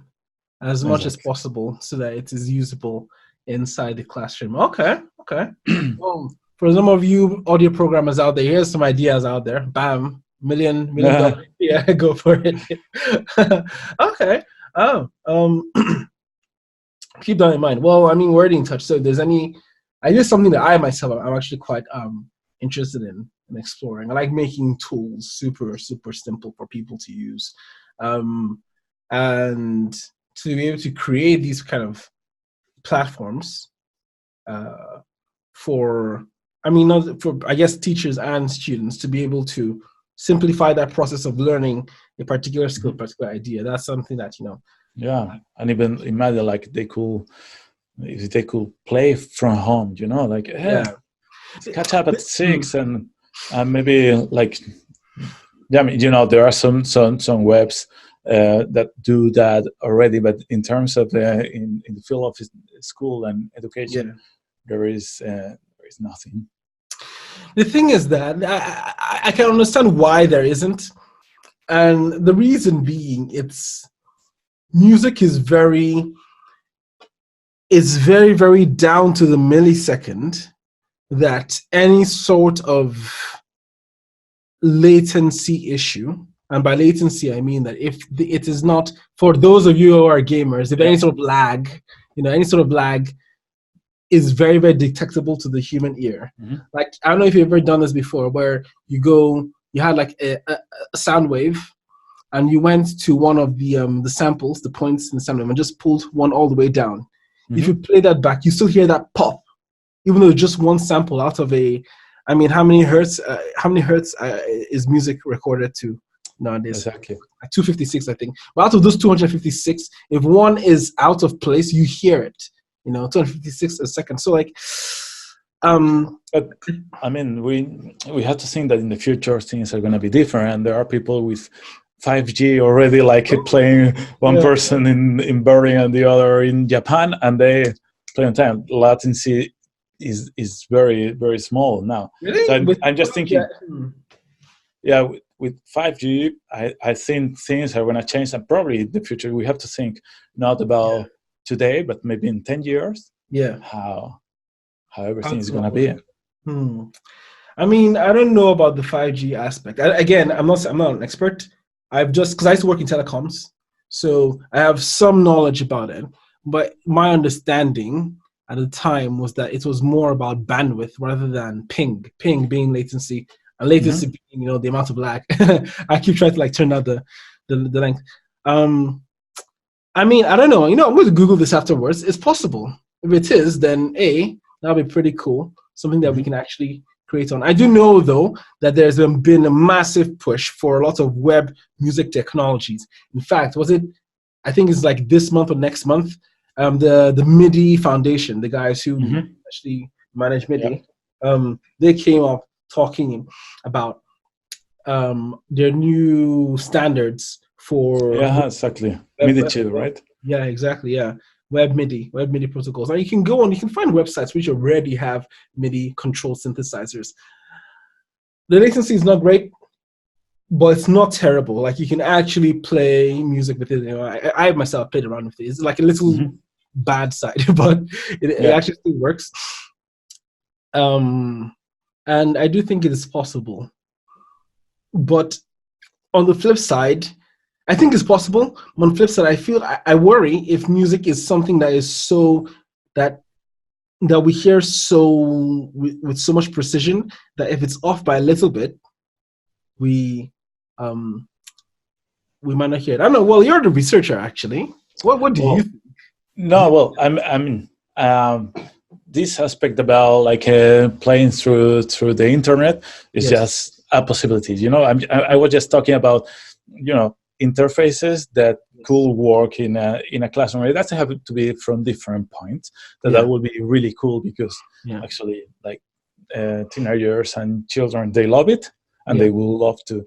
as much as Exactly. possible, so that it is usable inside the classroom. Okay, okay. Well, for some of you audio programmers out there, here's some ideas out there. Bam, million dollar. Yeah, go for it. Okay. Oh, keep that in mind. Well, I mean, we're already in touch. So if there's any, I guess something that I myself, I'm actually quite interested in exploring. I like making tools super simple for people to use, and to be able to create these kind of platforms for, I mean, not for, I guess, teachers and students to be able to simplify that process of learning a particular skill, particular idea. That's something that, Yeah, and even imagine like if they could play from home, like yeah. catch up at 6, and maybe like, yeah, I mean, there are some webs that do that already, but in terms of in the field of school and education, there is nothing. The thing is that I can understand why there isn't, and the reason being, music is very very down to the millisecond that any sort of latency issue, and by latency I mean that if it is not, for those of you who are gamers, if any sort of lag, any sort of lag is very detectable to the human ear. Like, I don't know if you've ever done this before, where you had like a sound wave, and you went to one of the samples, the points in the sound wave, and just pulled one all the way down. If you play that back, you still hear that pop, even though it's just one sample out of I mean, how many hertz is music recorded to nowadays? Exactly. 256, I think. But out of those 256, if one is out of place, you hear it. 256 a second. So like, but I mean, we have to think that in the future things are going to be different, and there are people with 5G already, like playing one person in Berlin and the other in Japan, and they play on time. Latency is very small now. Really? So I'm just thinking, with 5G, I think things are going to change, and probably in the future we have to think not about today, but maybe in 10 years, how everything is going to be. I mean, I don't know about the 5G aspect. Again, I'm not an expert. I've just, because I used to work in telecoms, so I have some knowledge about it. But my understanding at the time was that it was more about bandwidth rather than ping. Ping being latency, and latency being, the amount of lag. I keep trying to like turn out the length. I mean, I don't know. I'm going to Google this afterwards. It's possible. If it is, then that'll be pretty cool. Something that we can actually create on. I do know, though, that there's been a massive push for a lot of web music technologies. In fact, I think it's like this month or next month, the MIDI Foundation, the guys who actually manage MIDI, they came up talking about their new standards for exactly. MIDI chill, right? Yeah, exactly. Yeah, web MIDI protocols. Now you can find websites which already have MIDI controlled synthesizers. The latency is not great, but it's not terrible. Like, you can actually play music with it. I myself played around with it. It's like a little bad side, but it actually still works. And I do think it is possible, but on the flip side, I think it's possible. On the flip side, I worry if music is something that is so that we hear so with so much precision that if it's off by a little bit, we um we might not hear it. I don't know. Well, you're the researcher, actually. What do you Well, think? no, well, I mean, this aspect about like playing through the internet is Yes. just a possibility. I was just talking about, interfaces that could work in a classroom. It doesn't have to be from different points. That would be really cool because actually, like teenagers and children, they love it. And they will love to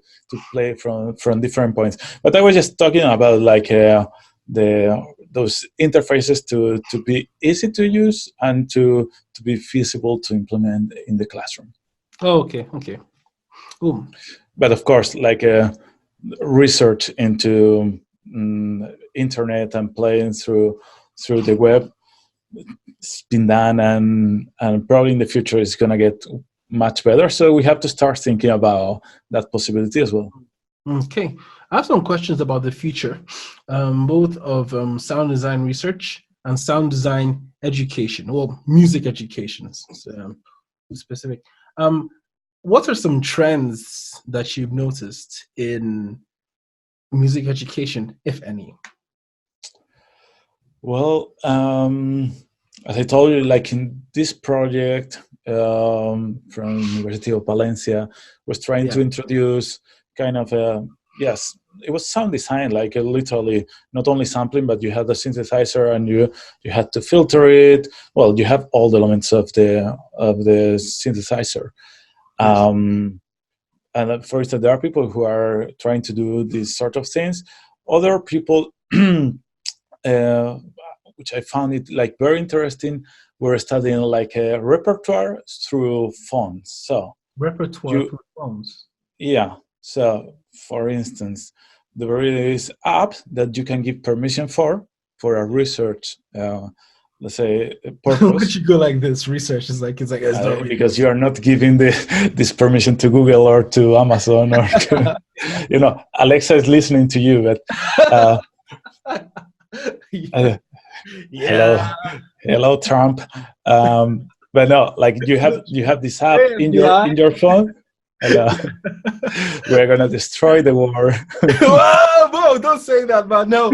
play from different points. But I was just talking about like those interfaces to be easy to use and to be feasible to implement in the classroom. Oh, okay. Ooh. But of course, like research into internet and playing through the web, it's been done, and probably in the future it's going to get much better. So we have to start thinking about that possibility as well. Okay. I have some questions about the future, both of sound design research and sound design education, well, music education, specific. What are some trends that you've noticed in music education, if any? Well, as I told you, like in this project from University of Valencia, was trying to introduce kind of yes, it was sound design, like literally not only sampling, but you had the synthesizer and you had to filter it. Well, you have all the elements of the synthesizer. And for instance, there are people who are trying to do these sort of things. Other people, which I found it like very interesting, were studying like a repertoire through phones. So Repertoire through phones. Yeah. So, for instance, there is app that you can give permission for a research, let's say, purpose. Would you go like this? Research is like it's not because you are not giving this permission to Google or to Amazon or to, Alexa is listening to you, but hello Trump. But no, like you have this app in your phone. We're gonna destroy the war. Whoa, don't say that, man. No,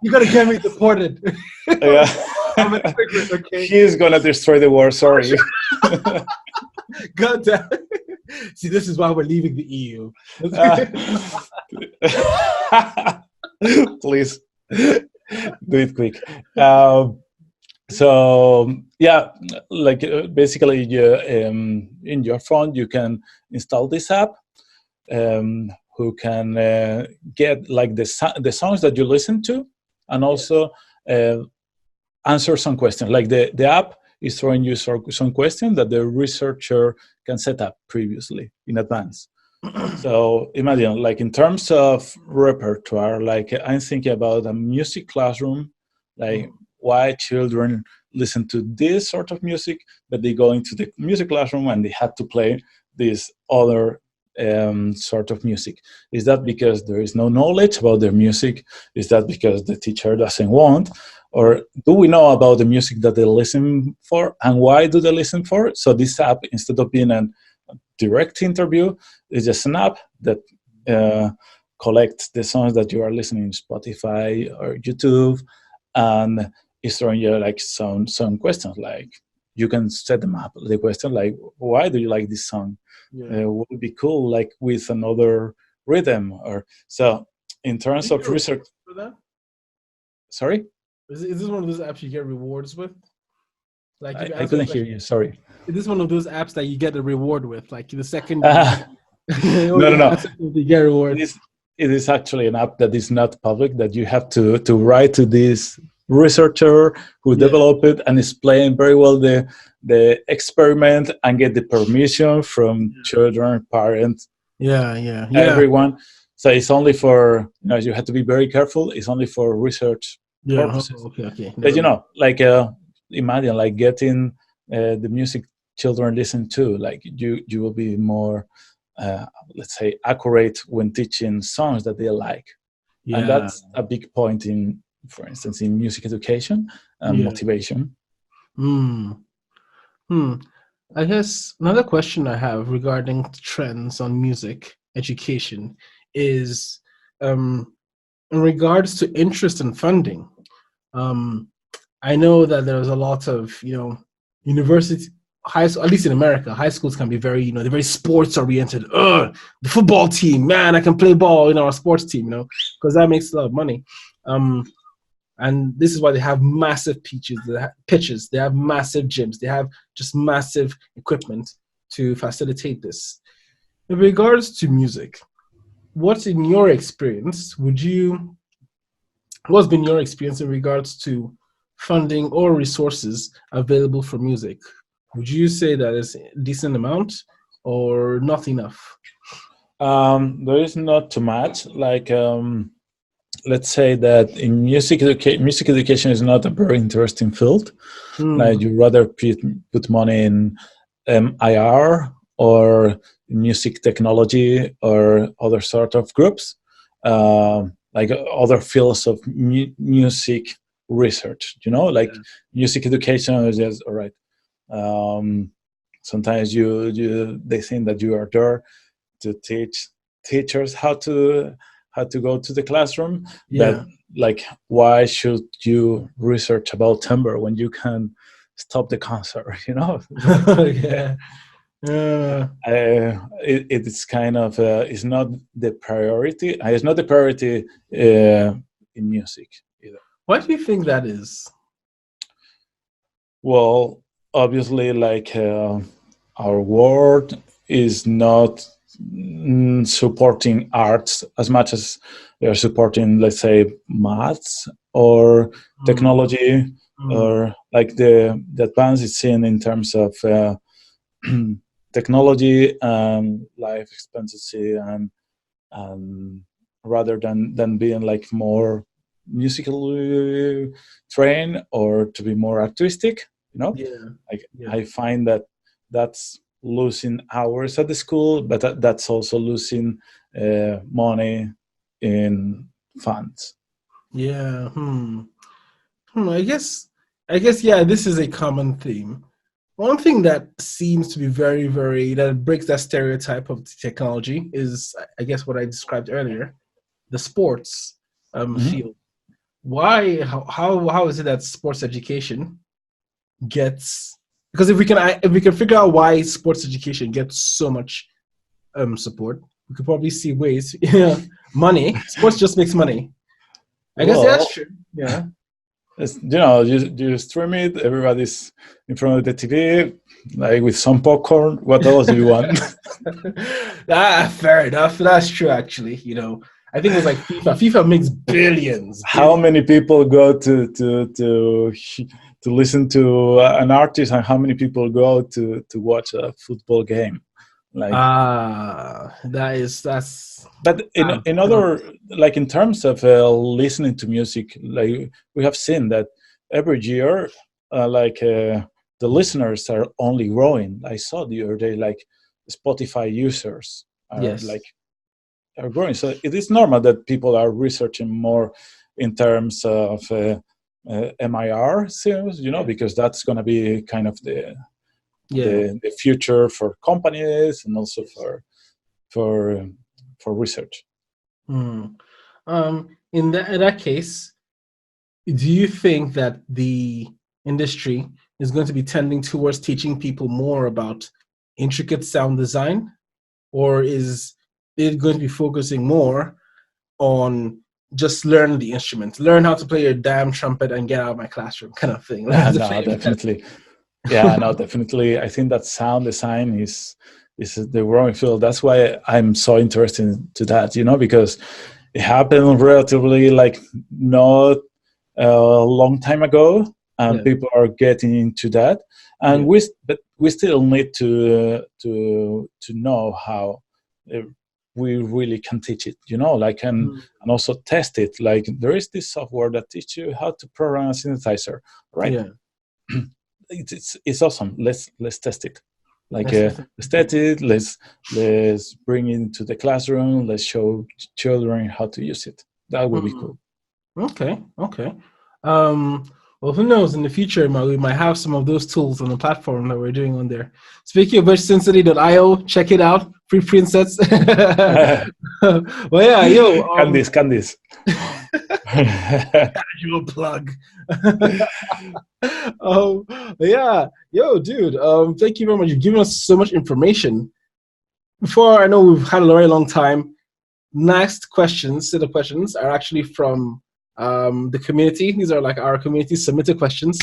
you're gonna get me deported. Yeah. I'm a trigger, okay? He's gonna destroy the war, sorry. God damn. See, this is why we're leaving the EU. Please do it quick. So yeah, like basically, in your phone you can install this app, who can get like the songs that you listen to, and also answer some questions. Like the app is throwing you some questions that the researcher can set up previously in advance. So imagine, like in terms of repertoire, like I'm thinking about a music classroom, like why children listen to this sort of music, but they go into the music classroom and they have to play this other sort of music. Is that because there is no knowledge about their music? Is that because the teacher doesn't want? Or do we know about the music that they listen for, and why do they listen for? So this app, instead of being a direct interview, is just an app that collects the songs that you are listening to Spotify or YouTube, and is throwing you like some questions. Like you can set them up the question like, why do you like this song? Would it be cool like with another rhythm? Or so in terms of research for that? Sorry, is this one of those apps you get rewards with? Like I couldn't hear you, sorry. Is this one of those apps that you get a reward with, like the second No. you get reward? It is actually an app that is not public, that you have to write to this researcher who developed it and explain very well the experiment and get the permission from children, parents, everyone. So it's only for, you have to be very careful. It's only for research purposes. Okay. But like imagine like getting the music children listen to, like you will be more let's say, accurate when teaching songs that they like. And Yeah. that's a big point in, for instance, in music education and Yeah. motivation. Hmm. Hmm. I guess another question I have regarding trends on music education is in regards to interest and funding. Um, I know that there's a lot of, university, high school, at least in America, high schools can be very, they're very sports oriented. The football team, man, I can play ball in our sports team, because that makes a lot of money. And this is why they have massive pitches, they have massive gyms, they have just massive equipment to facilitate this. In regards to music, what's in your experience? What's been your experience in regards to funding or resources available for music? Would you say that it's a decent amount or not enough? There is not too much. Like, let's say that in music education is not a very interesting field. Like, you rather put money in IR or music technology or other sort of groups, like other fields of music research. Like music education is just all right. Sometimes they think that you are there to teach teachers how to go to the classroom, but like, why should you research about timbre when you can stop the concert? Yeah. It's kind of it's not the priority. It's not the priority in music either. Why do you think that is? Well, obviously, like, our world is not supporting arts as much as they are supporting, let's say, maths or technology, or like the advance is seen in terms of technology and life expectancy, and rather than being like more musically trained or to be more artistic. Like, I find that that's losing hours at the school, but that's also losing money in funds. Yeah. I guess, yeah, this is a common theme. One thing that seems to be very, very, that breaks that stereotype of technology is, I guess, what I described earlier, the sports field. Why, how is it that sports education gets, because if we can figure out why sports education gets so much support, we could probably see ways. Money. Sports just makes money. I guess that's true. Yeah. You stream it, everybody's in front of the TV, like with some popcorn. What else do you want? Fair enough. That's true, actually. I think it was like FIFA. FIFA makes billions. How many people go to listen to an artist, and how many people go to watch a football game? Like, that's. But in other, like, in terms of listening to music, like, we have seen that every year, the listeners are only growing. I saw the other day, like, Spotify users are are growing. So it is normal that people are researching more in terms of MIR series, because that's going to be kind of the future for companies and also for research. In that case, do you think that the industry is going to be tending towards teaching people more about intricate sound design, or is it going to be focusing more on just learn the instrument, learn how to play your damn trumpet and get out of my classroom kind of thing? No, definitely. Yeah, no, definitely. I think that sound design is the growing field. That's why I'm so interested to that, because it happened relatively, like, not a long time ago, and people are getting into that. And but we still need to know how we really can teach it, like, and also test it. Like, there is this software that teaches you how to program a synthesizer, right? It's awesome. Let's test it. Like aesthetic, let's bring it into the classroom. Let's show children how to use it. That would be cool. Okay. Well, who knows? In the future, we might have some of those tools on the platform that we're doing on there. Speaking of which, synthCity.io, check it out. Free presets. Well, yeah, yo. Candice. Casual plug. Yeah, yo, dude. Thank you very much. You've given us so much information. Before, I know we've had a very long time. Next set of questions are actually from the community. These are like our community submitted questions,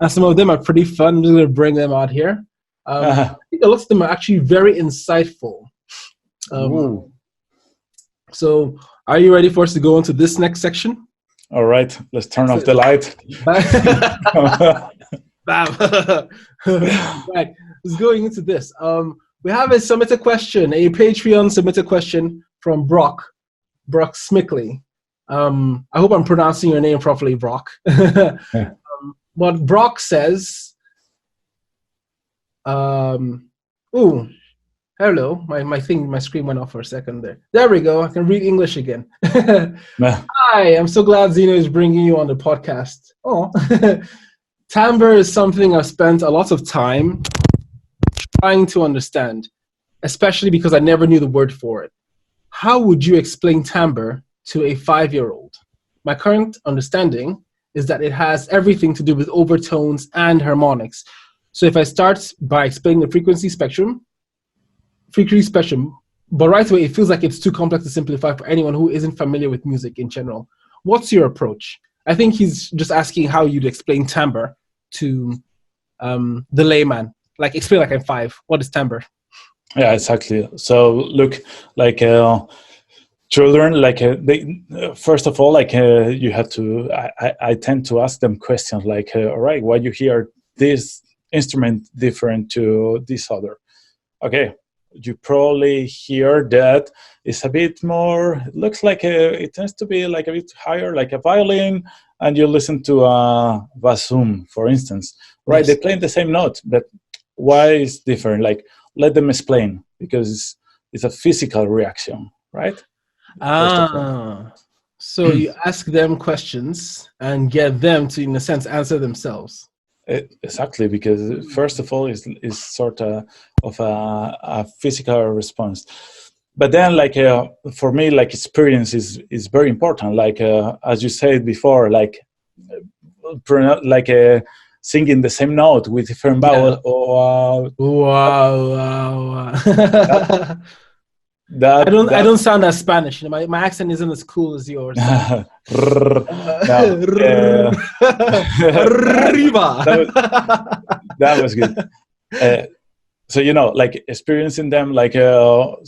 and some of them are pretty fun. I'm just going to bring them out here. I think a lot of them are actually very insightful. So, are you ready for us to go into this next section? All right, let's turn off the light. Right, let's going into this. We have a submitted question, a Patreon submitted question from Brock Smickley. I hope I'm pronouncing your name properly, Brock. What Brock says, hello, my screen went off for a second there. There we go, I can read English again. Hi, I'm so glad Zeeno is bringing you on the podcast. Oh, timbre is something I've spent a lot of time trying to understand, especially because I never knew the word for it. How would you explain timbre to a 5-year-old? My current understanding is that it has everything to do with overtones and harmonics. So if I start by explaining the frequency spectrum, but right away it feels like it's too complex to simplify for anyone who isn't familiar with music in general. What's your approach? I think he's just asking how you'd explain timbre to the layman. Like, explain like I'm 5. What is timbre? Yeah, exactly. So look, like children, like they first of all, like you have to. I tend to ask them questions like, all right, why you hear this instrument different to this other? Okay, you probably hear that it's a bit more. It looks like it tends to be like a bit higher, like a violin, and you listen to a bassoon, for instance, right? Yes. They play the same note, but why is different? Like, let them explain, because it's a physical reaction, right? So you ask them questions and get them to, in a sense, answer themselves. Exactly, because first of all, is sort of a physical response. But then, like for me, like experience is very important. Like as you said before, like singing the same note with different vowels. Wow. I don't sound as Spanish. My accent isn't as cool as yours. That was good. So like experiencing them, like so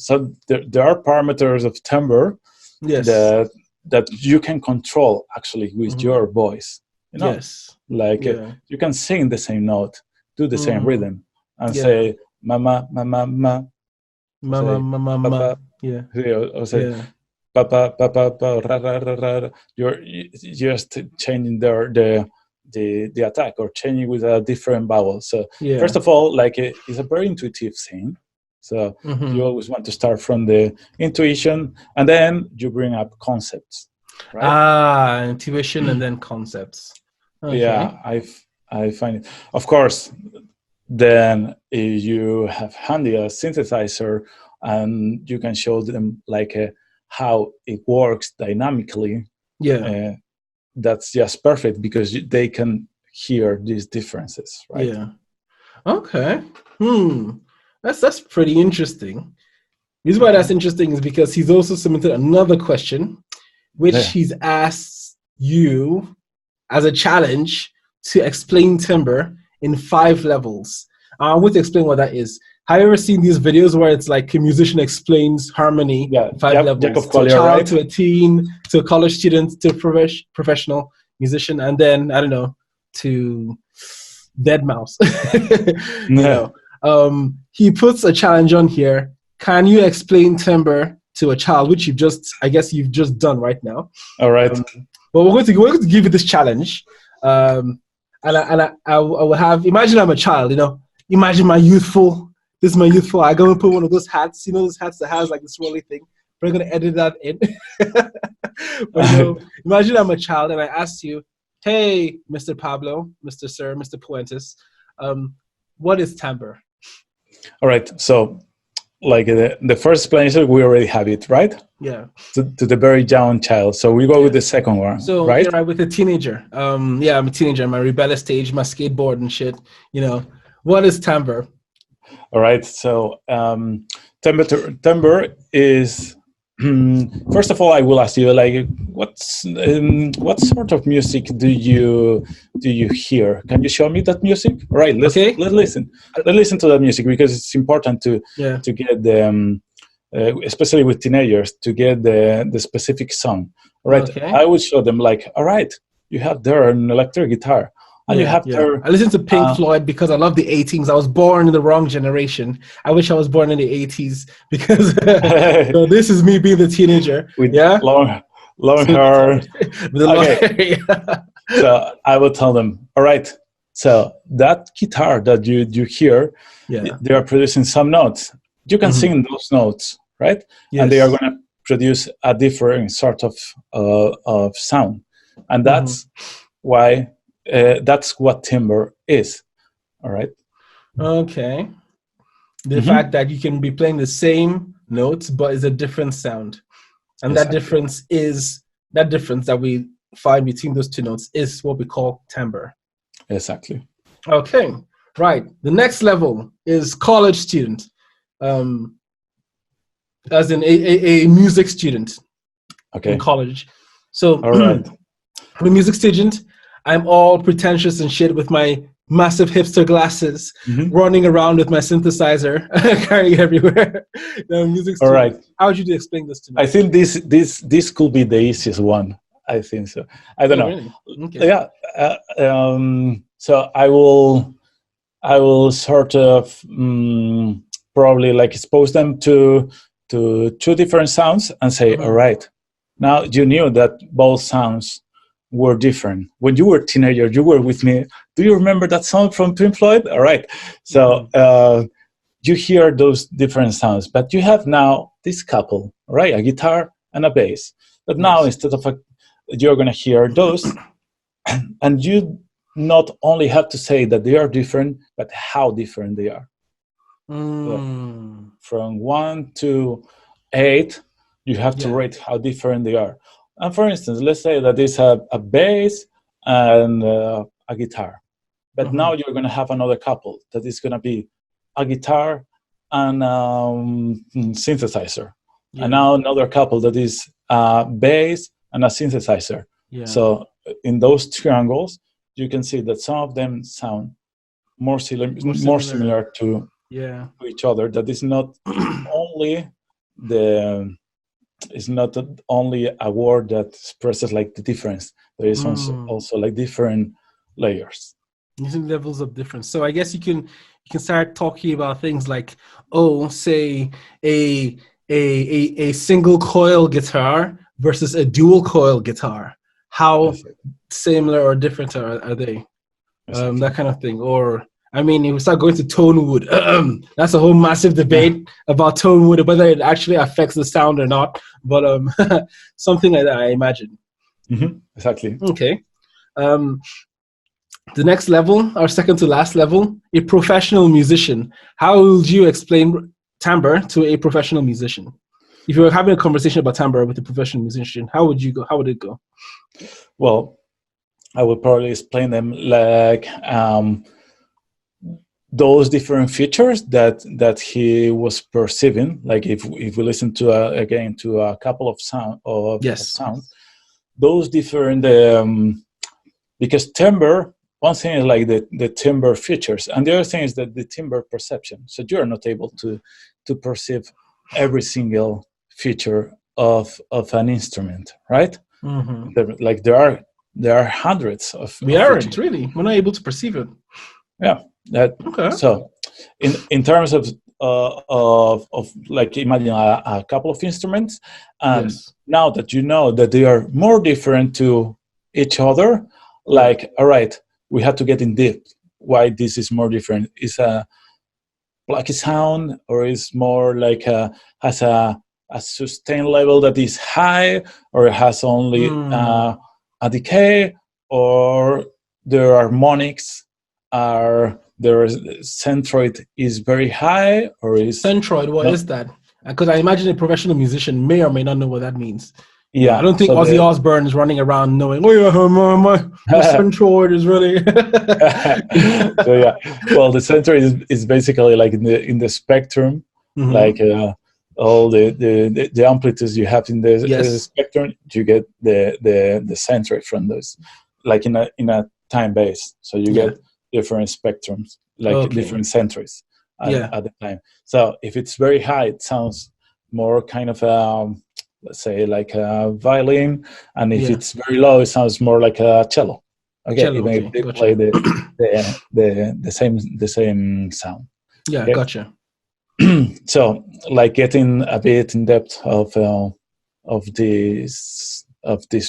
there are parameters of timbre, yes, that you can control actually with your voice. Yes. Like you can sing the same note, do the same rhythm, and say mama, mama, ma, mama, mama, ma. Or say papa, papa, pa, ra, ra, ra, ra. You're just changing the attack, or changing with a different vowel. So first of all, like it's a very intuitive thing. So you always want to start from the intuition, and then you bring up concepts. Right? Intuition and then concepts. Okay. Yeah, I find it. Of course, then you have handy a synthesizer, and you can show them like how it works dynamically. Yeah, that's just perfect, because they can hear these differences, right? Yeah. Okay. That's pretty interesting. The reason why that's interesting is because he's also submitted another question, which he's asked you as a challenge to explain timbre in 5 levels. I want to explain what that is. Have you ever seen these videos where it's like a musician explains harmony in 5 levels? To a child, to a teen, to a college student, to a professional musician, and then, I don't know, to Deadmau5. He puts a challenge on here. Can you explain timbre to a child, which you've just done right now? All right. But we're going to give you this challenge, and I will have. Imagine I'm a child, Imagine my youthful This is my youthful. I'm gonna put one of those hats. You know those hats that has like the swirly thing. We're gonna edit that in. But imagine I'm a child and I asked you, "Hey, Mr. Pablo, Mr. Sir, Mr. Puentes, what is timbre?" All right. So, like the first explanation, we already have it, right? Yeah. To the very young child. So we go with the second one, so, right? Yeah, right, with a teenager. Yeah, I'm a teenager. My rebellious stage, my skateboard and shit. What is timbre? All right. So timbre is first of all, I will ask you, like, what sort of music do you hear? Can you show me that music? All right. Let's listen. Let's listen to that music because it's important to get the especially with teenagers to get the specific song. All right. Okay. I would show them like, all right, you have there an electric guitar. And you have I listen to Pink Floyd because I love the 80s. I was born in the wrong generation. I wish I was born in the 80s because this is me being the teenager. With long hair. With the long hair, So I will tell them, all right, so that guitar that you hear, they are producing some notes. You can sing those notes, right? Yes. And they are going to produce a different sort of sound. And that's why that's what timbre is. All right. Okay. The fact that you can be playing the same notes, but it's a different sound. And that difference that we find between those two notes is what we call timbre. Exactly. Okay. Right. The next level is college student. As in a music student in college. So all right. I'm a music student. I'm all pretentious and shit with my massive hipster glasses, running around with my synthesizer, carrying it everywhere. Music student. All right. How would you explain this to me? I think this could be the easiest one. I think so. I don't know. Really? Okay. Yeah. So I will sort of probably like expose them to two different sounds and say, all right, now you knew that both sounds were different. When you were a teenager, you were with me. Do you remember that song from Pink Floyd? All right. So you hear those different sounds, but you have now this couple, right? A guitar and a bass. But now instead of you're going to hear those, and you not only have to say that they are different, but how different they are. So from 1 to 8, you have to rate how different they are. And for instance, let's say that there's a bass and a guitar. But now you're going to have another couple that is going to be a guitar and synthesizer. And now another couple that is a bass and a synthesizer. So in those triangles, you can see that some of them sound more similar to each other. That is not only it's not only a word that expresses like the difference. There is also like different layers. Using levels of difference. So I guess you can start talking about things like, say a single coil guitar versus a dual coil guitar. How similar or different are they? That kind of thing. Or I mean, if we start going to tone wood, that's a whole massive debate about tone wood, whether it actually affects the sound or not. But something like that, I imagine. Exactly. Okay. The next level, our second to last level, a professional musician. How would you explain timbre to a professional musician? If you were having a conversation about timbre with a professional musician, how would you go? How would it go? Well, I would probably explain them like those different features that he was perceiving. Like if we listen to a couple of sounds, those different because timbre. One thing is like the timbre features, and the other thing is that the timbre perception. So you are not able to perceive every single feature of an instrument, right? Like there are hundreds of. We aren't really. We're not able to perceive it. Yeah. So, in terms of like imagine a couple of instruments, and now that you know that they are more different to each other, like all right. We have to get in depth why this is more different. It's a blocky sound, or is more like has a sustain level that is high, or it has only a decay, or their harmonics are their centroid is very high, or is centroid? What is that? Because I imagine a professional musician may or may not know what that means. Yeah, I don't think Ozzy Osbourne is running around knowing, oh yeah, my centroid is really. So yeah, well, the centroid is basically like in the spectrum, like all the amplitudes you have in the spectrum, you get the centroid from those, like in a time base. So you get different spectrums, like different centroids at the time. So if it's very high, it sounds more kind of let's say like a violin, and if it's very low, it sounds more like a cello. Even if they play the same sound. Yeah, gotcha. So, like getting a bit in depth of these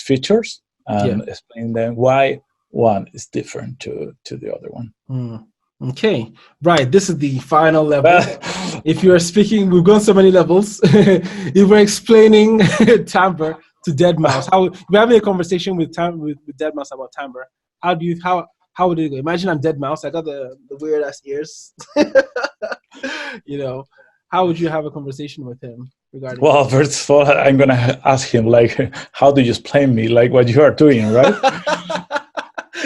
features and explain them why one is different to the other one. Okay, right. This is the final level. If you are speaking, we've gone so many levels. If we're explaining timbre to deadmau5, how we're having a conversation with deadmau5 about timbre. How would it go? Imagine I'm deadmau5. I got the weird ass ears. How would you have a conversation with him regarding? Well, first of all, I'm gonna ask him like, how do you explain me like what you are doing, right?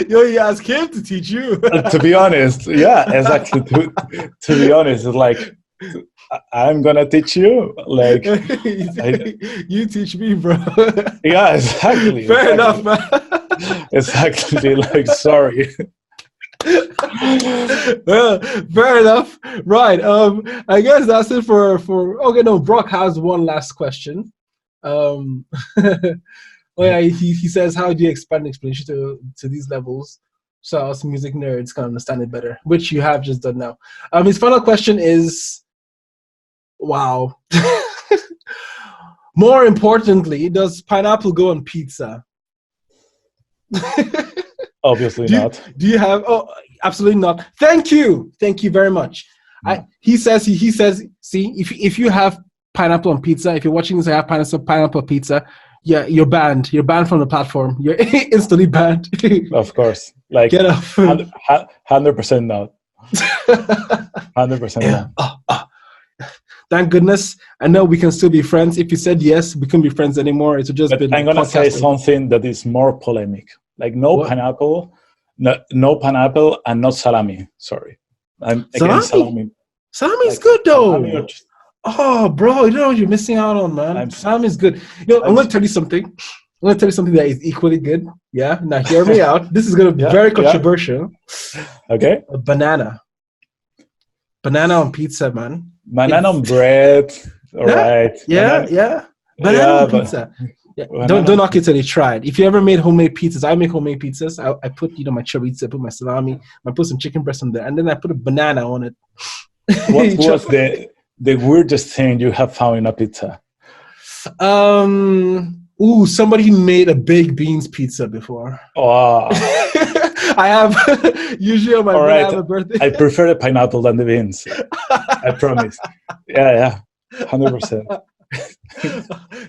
You ask him to teach you. To be honest, yeah, exactly. To be honest, it's like I'm gonna teach you. Like you teach me, bro. Yeah, exactly. Fair enough, man. Exactly. Like, sorry. Fair enough. Right. I guess that's it for. Okay, no. Brock has one last question. Oh yeah, he says, how do you expand explanation to these levels so us music nerds can understand it better, which you have just done now. His final question is, wow. More importantly, does pineapple go on pizza? Obviously not. Do you have? Oh, absolutely not. Thank you very much. No. He says, see, if you have pineapple on pizza, if you're watching this, I have pineapple pizza. Yeah, you're banned. You're banned from the platform. You're instantly banned. Of course, like get off. 100% not. 100% not. Thank goodness. I know we can still be friends. If you said yes, we couldn't be friends anymore. It's just been. I'm gonna say something that is more polemic. Like pineapple, no pineapple, and no salami. Sorry, I'm against salami. Salami is good though. Oh, bro, you know what you're missing out on, man. Salami is good. I'm going to tell you something. I'm going to tell you something that is equally good. Yeah. Now, hear me out. This is going to be very controversial. Okay. A banana. Banana on pizza, man. Banana on bread. All right. Yeah. Banana on pizza. Yeah. Don't knock it till you try it. If you ever made homemade pizzas, I make homemade pizzas. I put my chorizo, I put my salami, I put some chicken breast on there, and then I put a banana on it. What was the weirdest thing you have found in a pizza? Somebody made a baked beans pizza before. Oh. I have usually on my birthday. I prefer the pineapple than the beans. I promise. Yeah, 100%.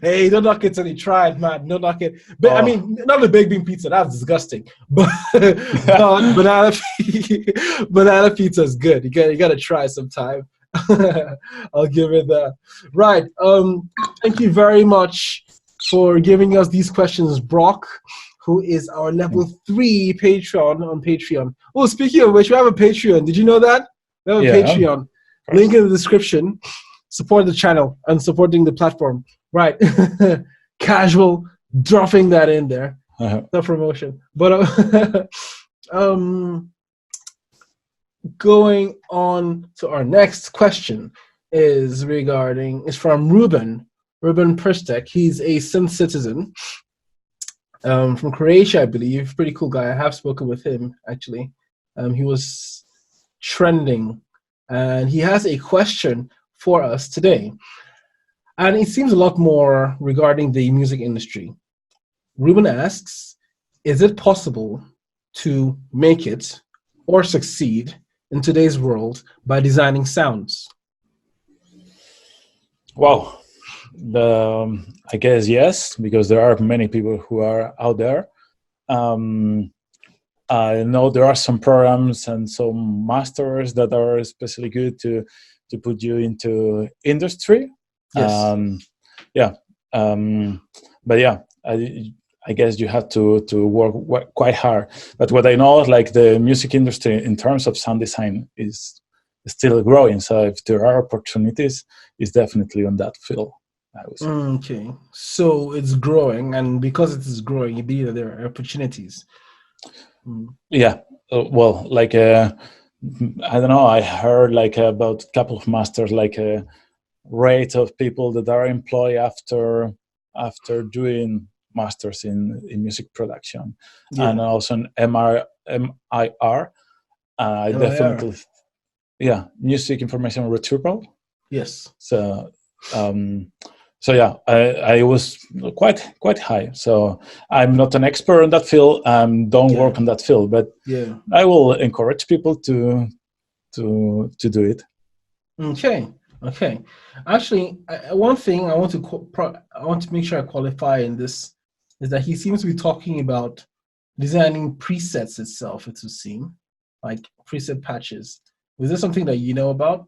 Hey, don't knock it till you try it, man. Don't knock it. But I mean, not the baked bean pizza. That's disgusting. But banana pizza is good. You gotta try sometime. I'll give it that. Right. Thank you very much for giving us these questions, Brock, who is our level 3 Patreon on Patreon. Oh, speaking of which, we have a Patreon. Did you know that? We have a Patreon. Link in the description. Support the channel and supporting the platform. Right. Casual, dropping that in there. No promotion. But going on to our next question is from Ruben Perstek. He's a synth citizen from Croatia, I believe. Pretty cool guy. I have spoken with him, actually. He was trending, and he has a question for us today. And it seems a lot more regarding the music industry. Ruben asks, is it possible to make it or succeed in today's world by designing sounds? Well, I guess yes, because there are many people who are out there. I know there are some programs and some masters that are especially good to put you into industry. Yes. Yeah, but yeah, I guess you have to work quite hard. But what I know, like the music industry in terms of sound design is still growing. So if there are opportunities, it's definitely on that field, I would say. Okay, so it's growing, and because it is growing, you believe that there are opportunities. Yeah, well, like I don't know. I heard like about a couple of masters, like a rate of people that are employed after doing masters in music production, and also an MIR. I definitely, yeah, music information retrieval. Yes. So. So yeah, I was quite high. So I'm not an expert in that field. Don't work on that field, but I will encourage people to do it. Okay. Actually, one thing I want to make sure I qualify in this is that he seems to be talking about designing presets itself. It would seem like preset patches. Is this something that you know about?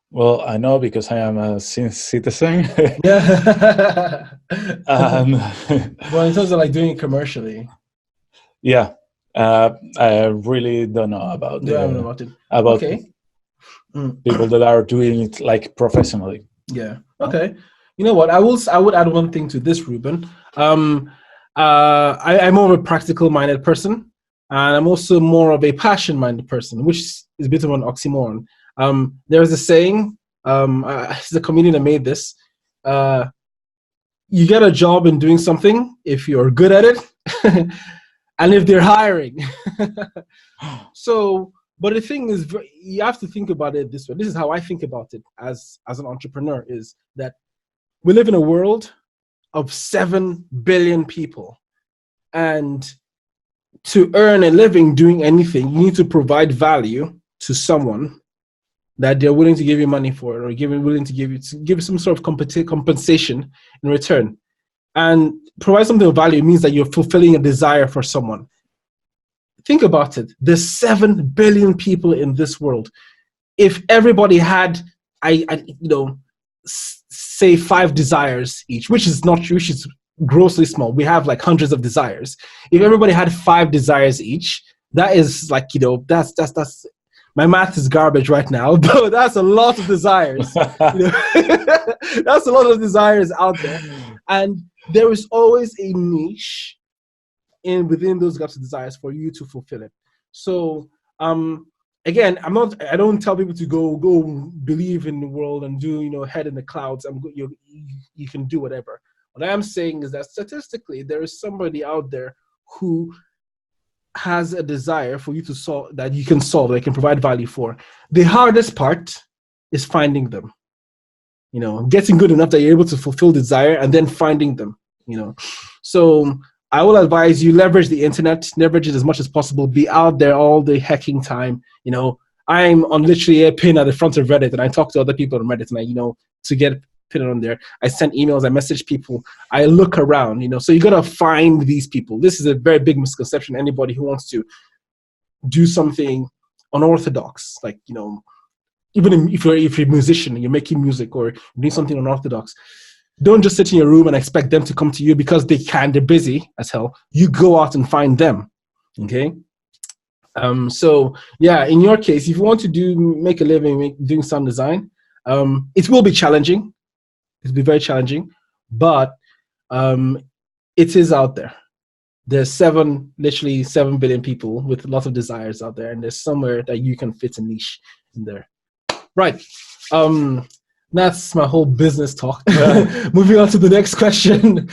Well, I know because I am a synth citizen. Yeah. Well, in terms of like doing it commercially. Yeah, I really don't know about it. About okay. People that are doing it like professionally. Yeah. Okay. You know what? I would add one thing to this, Ruben. I'm more of a practical-minded person, and I'm also more of a passion-minded person, which is a bit of an oxymoron. There's a saying. It's a comedian that made this. You get a job in doing something if you're good at it, and if they're hiring. So, but the thing is, you have to think about it this way. This is how I think about it as an entrepreneur: is that we live in a world of 7 billion people, and to earn a living doing anything, you need to provide value to someone that they're willing to give you money for, or willing to give you some sort of compensation in return. And provide something of value means that you're fulfilling a desire for someone. Think about it. There's 7 billion people in this world. If everybody had, say 5 desires each, which is grossly small. We have like hundreds of desires. If everybody had 5 desires each, that is like, that's my math is garbage right now, but that's a lot of desires. That's a lot of desires out there. And there is always a niche within those gaps of desires for you to fulfill it. So again, I don't tell people to go believe in the world and do head in the clouds. You can do whatever. What I am saying is that statistically there is somebody out there who has a desire for you to solve, that you can solve, that can provide value for. The hardest part is finding them. Getting good enough that you're able to fulfill desire, and then finding them. So I will advise you, leverage the internet, leverage it as much as possible. Be out there all the hecking time. I'm on literally a pin at the front of Reddit, and I talk to other people on Reddit, and to get pin on there. I send emails, I message people, I look around. So you gotta find these people. This is a very big misconception. Anybody who wants to do something unorthodox, like even if you're a musician and you're making music or doing something unorthodox, don't just sit in your room and expect them to come to you because they're busy as hell. You go out and find them. Okay. So yeah, in your case, if you want to make a living doing sound design, it will be challenging. It'll be very challenging, but it is out there. There's literally 7 billion people with lots of desires out there, and there's somewhere that you can fit a niche in there. Right. That's my whole business talk. Yeah. Moving on to the next question.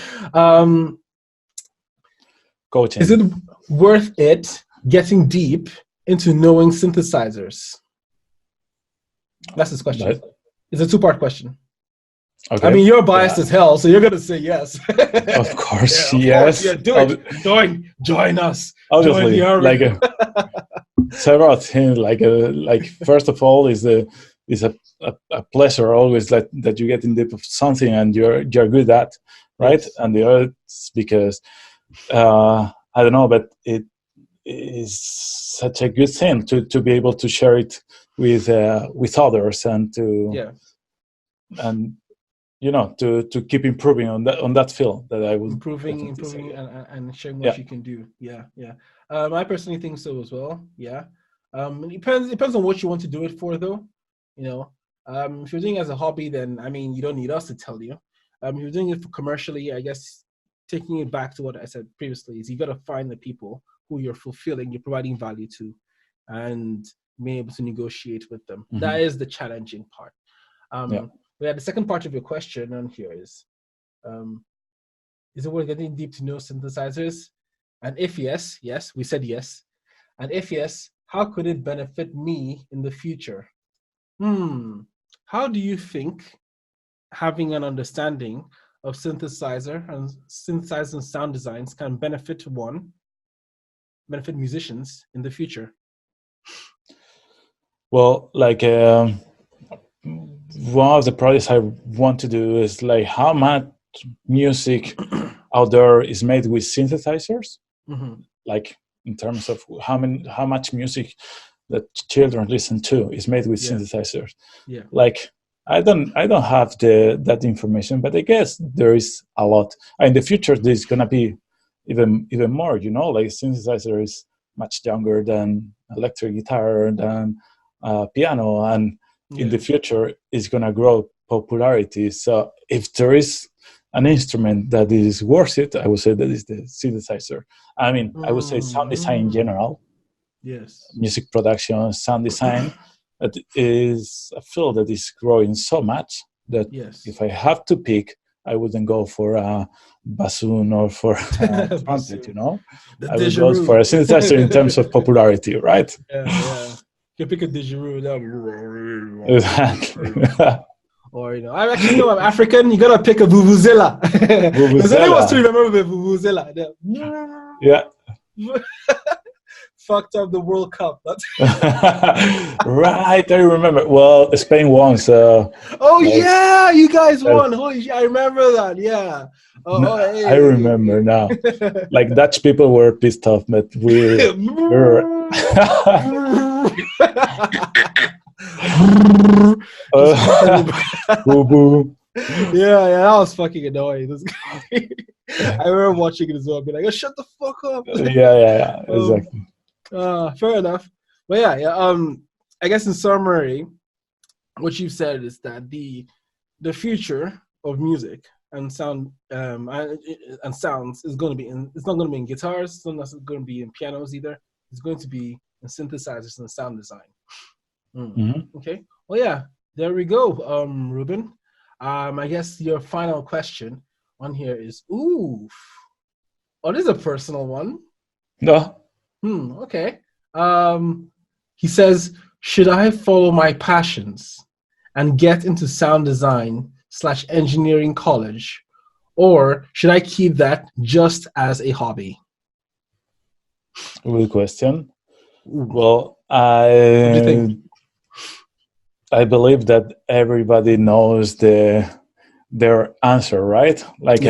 Coaching. Is it worth it getting deep into knowing synthesizers? That's this question. Right. It's a 2-part question. Okay. I mean, you're biased as hell, so you're going to say yes. Of course, yes. Yeah, do it. Join us. Obviously. Join the army. several things. Like first of all, is a pleasure always that you get in depth of something and you're good at, right? Yes. And the other is because I don't know, but it is such a good thing to be able to share it with others and Yeah. and to keep improving on that field that I would Improving, definitely say. and showing what Yeah. you can do. Yeah, yeah. I personally think so as well. Yeah. It depends on what you want to do it for, though. You know, if you're doing it as a hobby, then I mean, you don't need us to tell you. If you're doing it for commercially, I guess taking it back to what I said previously is you got to find the people who you're fulfilling, you're providing value to, and being able to negotiate with them. Mm-hmm. That is the challenging part. Yeah. The second part of your question on here is it worth getting deep to know synthesizers? And if yes, yes, we said yes. And if yes, how could it benefit me in the future? How do you think having an understanding of synthesizer and sound designs can benefit musicians in the future? Well, like one of the projects I want to do is like how much music out there is made with synthesizers, like in terms of how much music that children listen to is made with synthesizers. Yeah. Like I don't have that information, but I guess there is a lot. In the future, there's gonna be even more. Like synthesizer is much younger than electric guitar, than piano, and in the future it's gonna grow popularity. So if there is an instrument that is worth it, I would say that is the synthesizer. I mean, I would say sound design in general. Yes. Music production, sound design, that is a field that is growing so much that if I have to pick, I wouldn't go for a bassoon or for a trumpet, I would go for a synthesizer in terms of popularity, right? Yeah. You can pick a didgeridoo. Exactly. Or, I actually know I'm African. You gotta pick a vuvuzela. Because anyone still remember the vuvuzela. Yeah. Fucked up the World Cup. Right, I remember. Well, Spain won, so. Oh yeah, you guys won. Holy shit, I remember that. Yeah. Hey. I remember now. Like Dutch people were pissed off, but we were. Boo boo. Yeah, that was fucking annoying. I remember watching it as well, being like, "Oh, shut the fuck up." Yeah, exactly. Fair enough. But yeah. I guess in summary, what you've said is that the future of music and sound and sounds is going to be it's not going to be in guitars. It's not going to be in pianos either. It's going to be in synthesizers and sound design. Okay. Well, yeah. There we go, Ruben. I guess your final question on here is, this is a personal one. No. Okay. He says, should I follow my passions and get into sound design / engineering college, or should I keep that just as a hobby? Good question. Well, what do you think? I believe that everybody knows their answer, right? Like,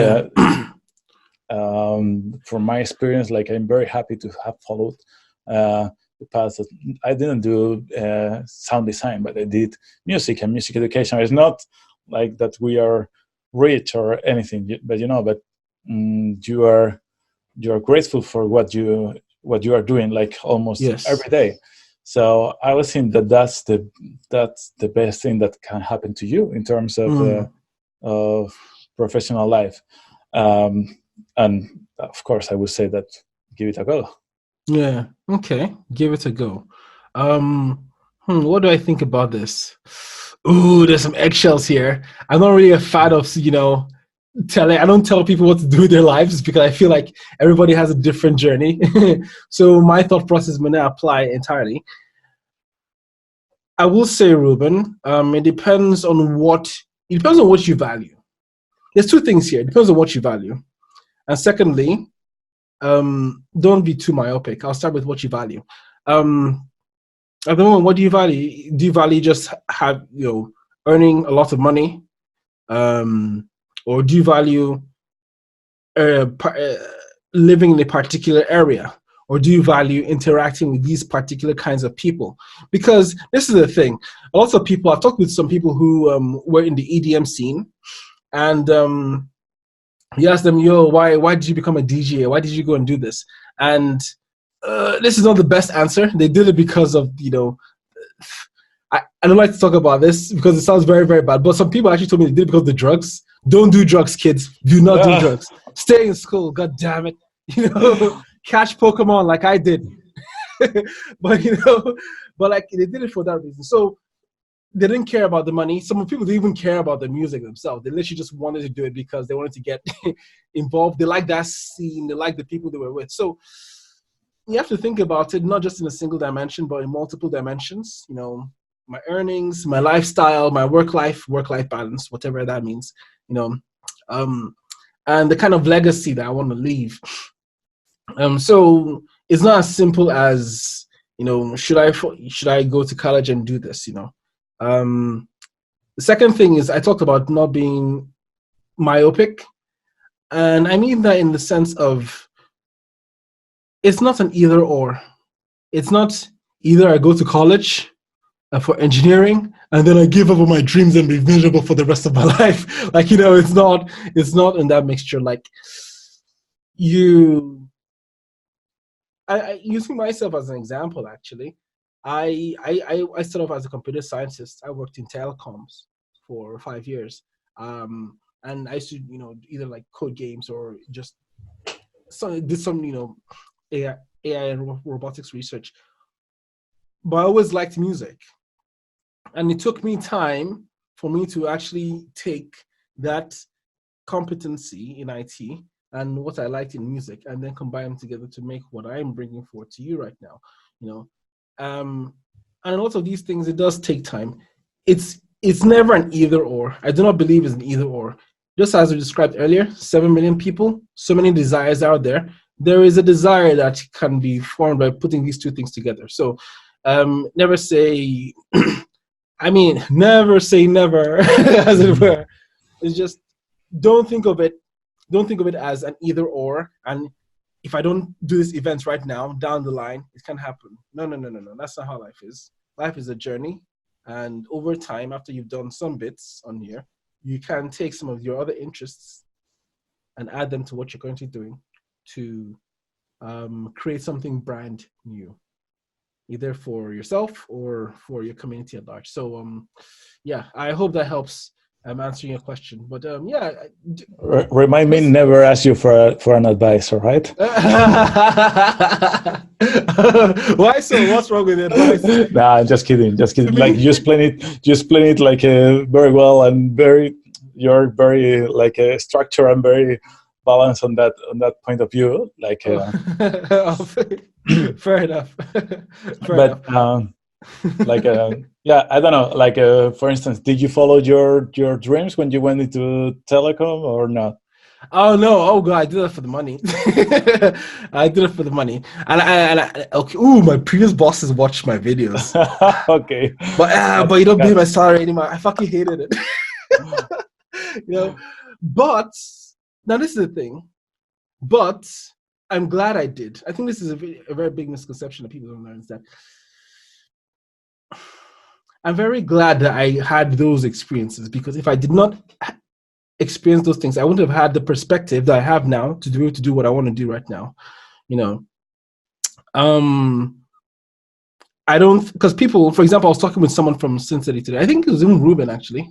from my experience, like I'm very happy to have followed the path. I didn't do sound design, but I did music and music education. It's not like that we are rich or anything, but you are grateful for what you are doing, like almost every day. So I would think that that's the best thing that can happen to you in terms of professional life. And of course, I would say that give it a go. Yeah. Okay. Give it a go. What do I think about this? There's some eggshells here. I'm not really a fan of, I don't tell people what to do with their lives because I feel like everybody has a different journey. So my thought process may not apply entirely. I will say, Ruben, it depends on what you value. There's two things here. It depends on what you value. And secondly, don't be too myopic. I'll start with what you value. At the moment, what do you value? Do you value just have earning a lot of money, um, or do you value uh, pa- uh, living in a particular area, or do you value interacting with these particular kinds of people? Because this is the thing. A lot of people, I've talked with some people who were in the EDM scene, and you ask them, "Yo, why did you become a DJ? Why did you go and do this?" And this is not the best answer. They did it because of I don't like to talk about this because it sounds very, very bad. But some people actually told me they did it because of the drugs. Don't do drugs, kids. Do not do Ah, drugs. Stay in school. God damn it. Catch Pokemon like I did. but but like they did it for that reason. So they didn't care about the money. Some people didn't even care about the music themselves. They literally just wanted to do it because they wanted to get involved. They like that scene. They like the people they were with. So you have to think about it not just in a single dimension, but in multiple dimensions. My earnings, my lifestyle, my work life balance, whatever that means. You know, um, and the kind of legacy that I want to leave. So it's not as simple as should I go to college and do this? Um, the second thing is I talked about not being myopic, and I mean that in the sense of it's not an either or. It's not either I go to college for engineering and then I give up on my dreams and be miserable for the rest of my life. Like it's not in that mixture. Like you, using myself as an example, actually, I started off as a computer scientist. I worked in telecoms for 5 years, and I used to either like code games or just did some AI and robotics research. But I always liked music, and it took me time for me to actually take that competency in IT and what I liked in music, and then combine them together to make what I'm bringing forward to you right now. You know, and a lot of these things, it does take time. It's never an either or. I do not believe it's an either or. Just as we described earlier, 7 million people, so many desires out there. There is a desire that can be formed by putting these two things together. So, never say. I mean, never say never, as it mhm. were. It's just don't think of it don't think of it as an either or. And if I don't do this event right now, down the line, it can happen. No, no, no, no, no. That's not how life is. Life is a journey. And over time, after you've done some bits on here, you can take some of your other interests and add them to what you're currently doing to create something brand new, either for yourself or for your community at large. So, yeah, I hope that helps answering your question. But yeah, Remind me just never ask you for an advice, all right? why so? What's wrong with the advice? Nah, I'm just kidding, just To kidding. Like me? you explain it like very well and very. You're very like structured and very balanced on that point of view. Like, Oh, fair enough. Fair enough. but like yeah, I don't know. Like for instance, did you follow your dreams when you went into telecom or not? Oh no! Oh god! I did that for the money. I did it for the money, and okay. Ooh, my previous bosses watched my videos, Okay, but you don't pay my salary anymore. I fucking hated it. you know, but now this is the thing. But I'm glad I did. I think this is a very big misconception that people don't learn is that I'm very glad that I had those experiences, because if I did not experience those things, I wouldn't have had the perspective that I have now to be able to do what I want to do right now. You know, um, I don't, because people, for example, I was talking with someone from synthCity today. I think it was even Ruben actually,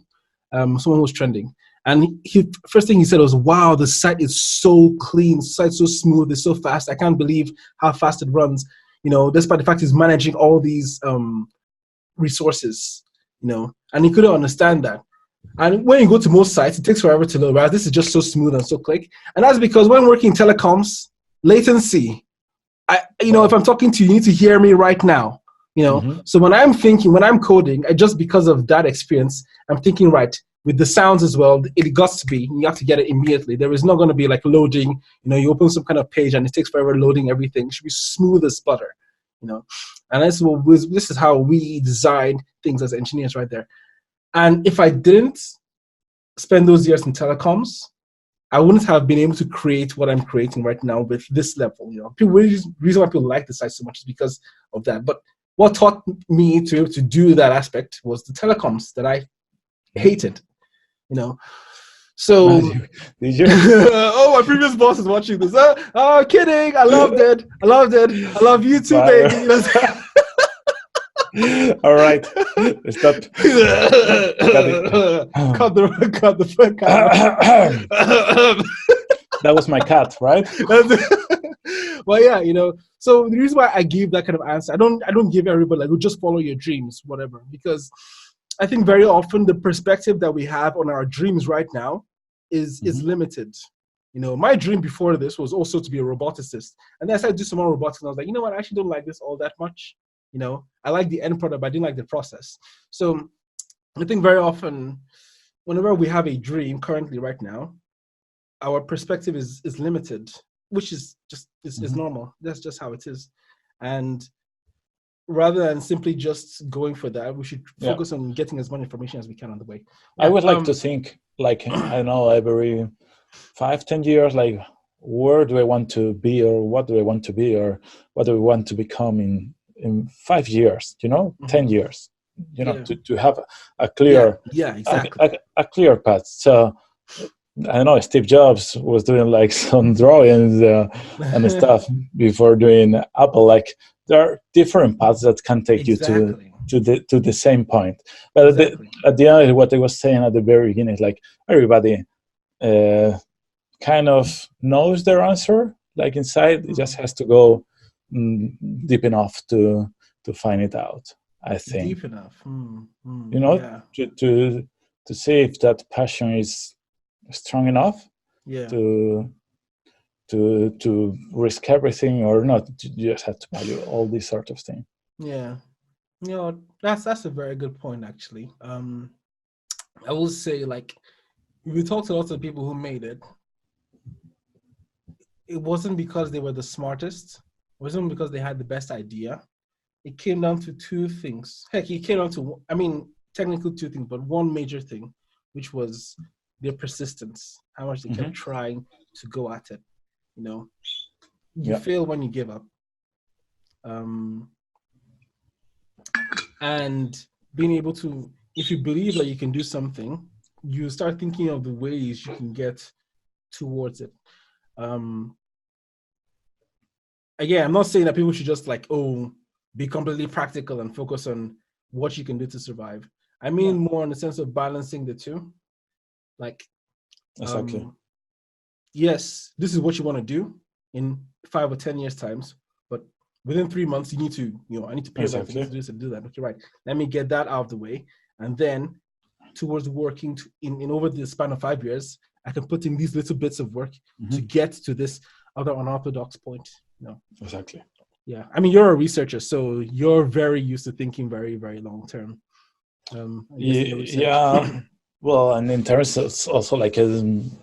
someone who was trending. And he first thing he said was, "Wow, the site is so clean, the site's so smooth, it's so fast. I can't believe how fast it runs. Despite the fact he's managing all these resources. And he couldn't understand that. And when you go to most sites, it takes forever to load. Whereas this is just so smooth and so quick. And that's because when working in telecoms, latency. If I'm talking to you, you need to hear me right now. Mhm. So when I'm coding, just because of that experience, I'm thinking, right, with the sounds as well, it got to be, you have to get it immediately. There is not going to be like loading, you open some kind of page and it takes forever loading everything. It should be smooth as butter. And this is how we design things as engineers right there. And if I didn't spend those years in telecoms, I wouldn't have been able to create what I'm creating right now with this level. The reason why people like this site so much is because of that. But what taught me to be able to do that aspect was the telecoms that I hated. So, did you? oh, my previous boss is watching this. Oh, kidding! I loved it. I love you too, baby. All right, stop. Cut the fuck out. That was my cat, right? Well, yeah, So the reason why I give that kind of answer, I don't give everybody like, just follow your dreams, whatever, because I think very often the perspective that we have on our dreams right now is limited. My dream before this was also to be a roboticist, and then I started to do some more robotics, and I was like, you know what, I actually don't like this all that much. I like the end product, but I didn't like the process. So I think very often, whenever we have a dream currently right now, our perspective is limited, which is just is normal. That's just how it is. And rather than simply just going for that, we should focus on getting as much information as we can on the way. I would like to think, like, I don't know, every 5-10 years, like, where do I want to be, or what do I want to be, or what do I want to become in 5 years, 10 years, to have a clear, exactly. a clear path. So I don't know, Steve Jobs was doing like some drawings and stuff before doing Apple. Like, there are different paths that can take you to the same point. But at the end, what I was saying at the very beginning is like, everybody kind of knows their answer, like inside. It just has to go deep enough to find it out, I think. Deep enough. To see if that passion is strong enough to risk everything or not. You just have to value all these sort of things. Yeah. That's a very good point, actually. I will say, like, we talked to lots of people who made it. It wasn't because they were the smartest. It wasn't because they had the best idea. It came down to two things. Heck, it came down to, technically two things, but one major thing, which was their persistence, how much they kept trying to go at it. You fail when you give up. And being able to, if you believe that you can do something, you start thinking of the ways you can get towards it. Again, I'm not saying that people should just be completely practical and focus on what you can do to survive. I mean more in the sense of balancing the two. Like, exactly. Yes, this is what you want to do in 5 or 10 years times, but within 3 months you need to, I need to pay that, to do this and do that. Okay, right. Let me get that out of the way, and then towards working in over the span of 5 years, I can put in these little bits of work to get to this other unorthodox point. Exactly. Yeah, you're a researcher, so you're very used to thinking very, very long term. Yeah. Well, and in terms of also like a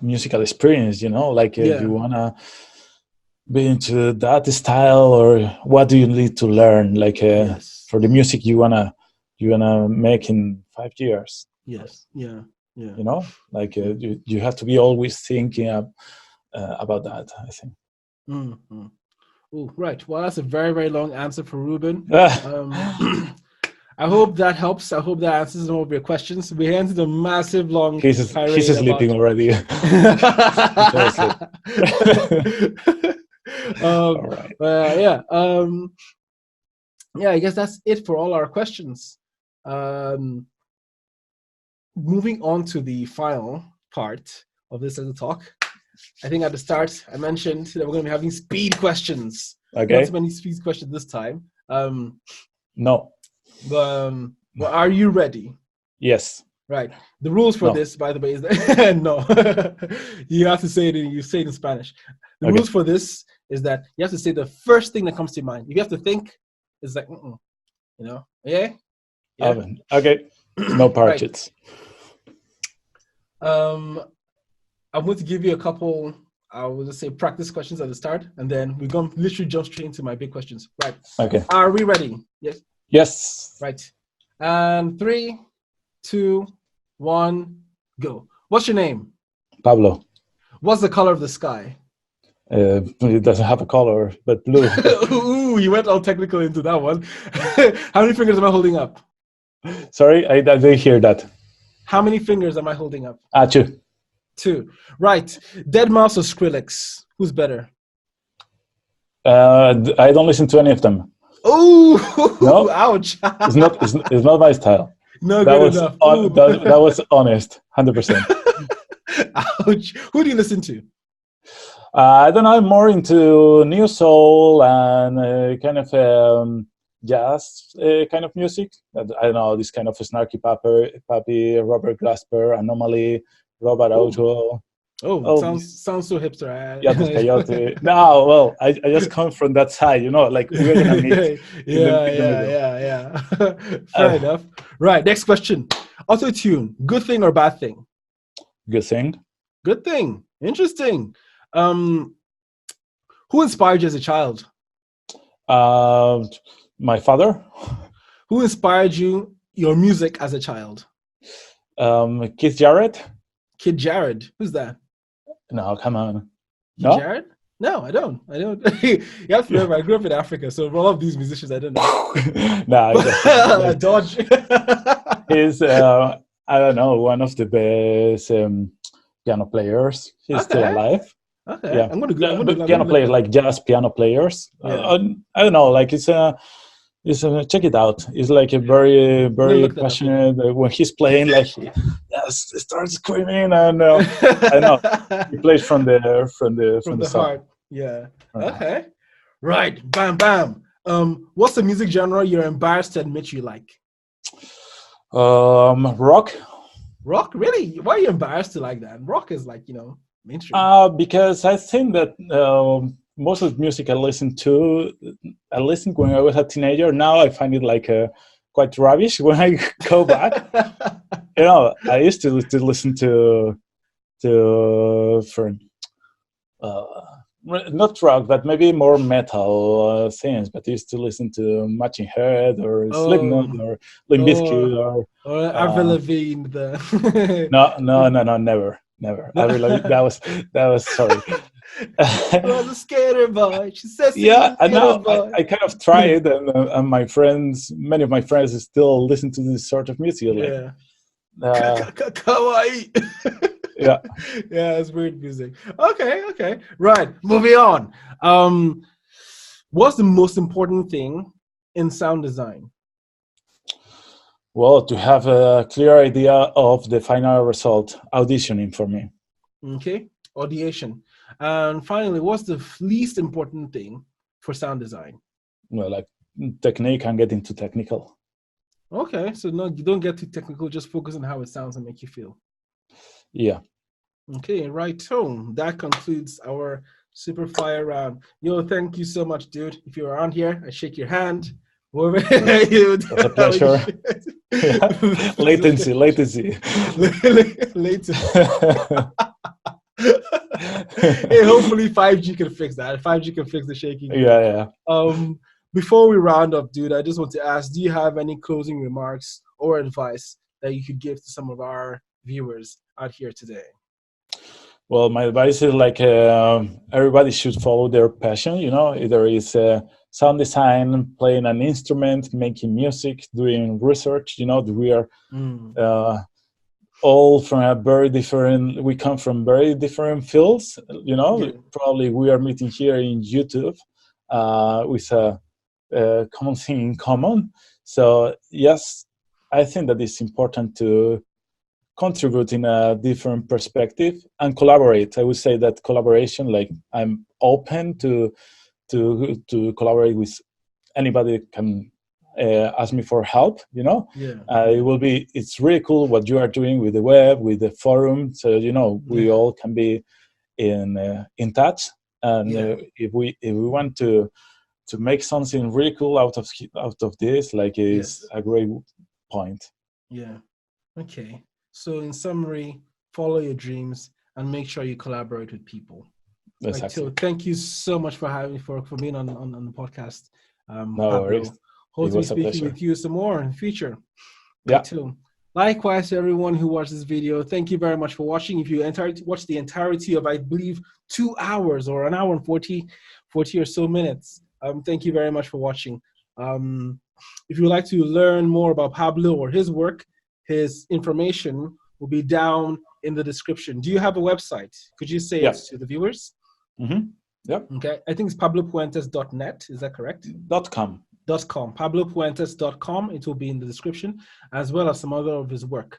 musical experience, you wanna be into that style, or what do you need to learn? Like for the music you wanna make in 5 years. Yes. Yeah. You have to be always thinking about that, I think. Mm-hmm. Oh, right. Well, that's a very, very long answer for Ruben. I hope that helps. I hope that answers some of your questions. We answered a massive long. He's sleeping already. All right. Yeah. I guess that's it for all our questions. Moving on to the final part of this little talk. I think at the start I mentioned that we're going to be having speed questions. Okay. Not too many speed questions this time. No. But are you ready? Yes. Right. The rules for this, by the way, is that no. You have to say it. You say it in Spanish. The rules for this is that you have to say the first thing that comes to your mind. If you have to think, it's like, yeah. Okay. No parachutes. Right. I'm going to give you a couple I will just say practice questions at the start, and then we're going to literally jump straight into my big questions. Right. Okay. Are we ready? Yes. Yes. Right. And 3, 2, 1, go. What's your name? Pablo. What's the color of the sky? It doesn't have a color, but blue. Ooh, you went all technical into that one. How many fingers am I holding up? Sorry, I didn't hear that. How many fingers am I holding up? 2. 2. Right. Dead Mouse or Skrillex? Who's better? I don't listen to any of them. Oh, No, ouch. It's not my style. No, That good was enough. that was honest, 100%. Ouch. Who do you listen to? I don't know. I'm more into new soul and kind of jazz kind of music. I don't know, this kind of Snarky Puppy, Robert Glasper, Anomaly, Robert Auto. Oh, sounds so hipster. Yeah, this Coyote. No, well, I just come from that side, like we're gonna meet in the middle. Yeah. Fair enough. Right, next question. Auto-tune, good thing or bad thing? Good thing. Good thing. Interesting. Who inspired you as a child? My father. Who inspired your music as a child? Keith Jarrett. Kid Jared. Who's that? No, come on. No? Jared? No, I don't. You have to remember, I grew up in Africa, so for all of these musicians, I don't know. No, Dodge. He's, I don't know, one of the best piano players. He's still alive. Okay. Yeah, I'm gonna piano players, like jazz piano players. Yeah. I don't know, like it's check it out. He's like a very passionate. When he's playing, like he starts screaming, and I know he plays from the heart. Yeah. Okay. Right. Bam, bam. What's the music genre you're embarrassed to admit you like? Rock. Rock? Really? Why are you embarrassed to like that? Rock is like, mainstream. Because I think that most of the music I listened when I was a teenager. Now I find it like quite rubbish when I go back. I used to listen to not rock, but maybe more metal things. But I used to listen to Matching Head or Slipknot or Limp Bizkit or Avril Lavigne. No, never. That was sorry. I was a skater boy. She says, yeah, and now I kind of tried, and many of my friends still listen to this sort of music. Yeah. Kawaii. Yeah, it's weird music. Okay, right. Moving on. What's the most important thing in sound design? Well, to have a clear idea of the final result, auditioning for me. Okay, audition. And finally, what's the least important thing for sound design? Well, like technique and getting too technical. Okay, so no, you don't get too technical, just focus on how it sounds and make you feel. Yeah. Okay, right. So that concludes our super fire round. Thank you so much, dude. If you're around here, I shake your hand. It's a pleasure. Latency. Latency. Hey, hopefully 5G can fix that. 5G can fix the shaking. Yeah. Before we round up, dude, I just want to ask, do you have any closing remarks or advice that you could give to some of our viewers out here today? Well, my advice is like everybody should follow their passion. Either it's sound design, playing an instrument, making music, doing research. We are all from we come from very different fields. Probably we are meeting here in YouTube with a common thing in common. So yes, I think that it's important to contribute in a different perspective and collaborate. I would say that collaboration, like I'm open to collaborate with anybody that can ask me for help. It's really cool what you are doing with the web, with the forum. So we all can be in touch, and if we want to make something really cool out of this, like is a great point. Yeah. Okay. So in summary, follow your dreams and make sure you collaborate with people. Right, so Exactly. thank you so much for having for being on the podcast, No worries. Pablo. It Hope to be was a speaking pleasure. with you some more in the future. Right, Yeah. too. Likewise, to everyone who watched this video, thank you very much for watching. If you watch the entirety of, I believe, 2 hours or an hour and 40 or so minutes, thank you very much for watching. If you would like to learn more about Pablo or his work, his information will be down in the description. Do you have a website? Could you say it Yeah. to the viewers? Mm-hmm. Yep. Okay, I think it's pablopuentes.net. Is that correct? .com. .com, pablopuentes.com. It will be in the description, as well as some other of his work.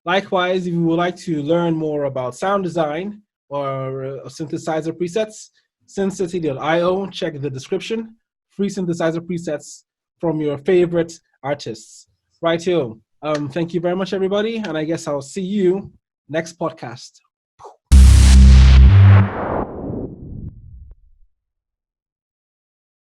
Likewise, if you would like to learn more about sound design or synthesizer presets, synthCity.io, check the description. Free synthesizer presets from your favorite artists. Right here. Thank you very much, everybody, and I guess I'll see you next podcast.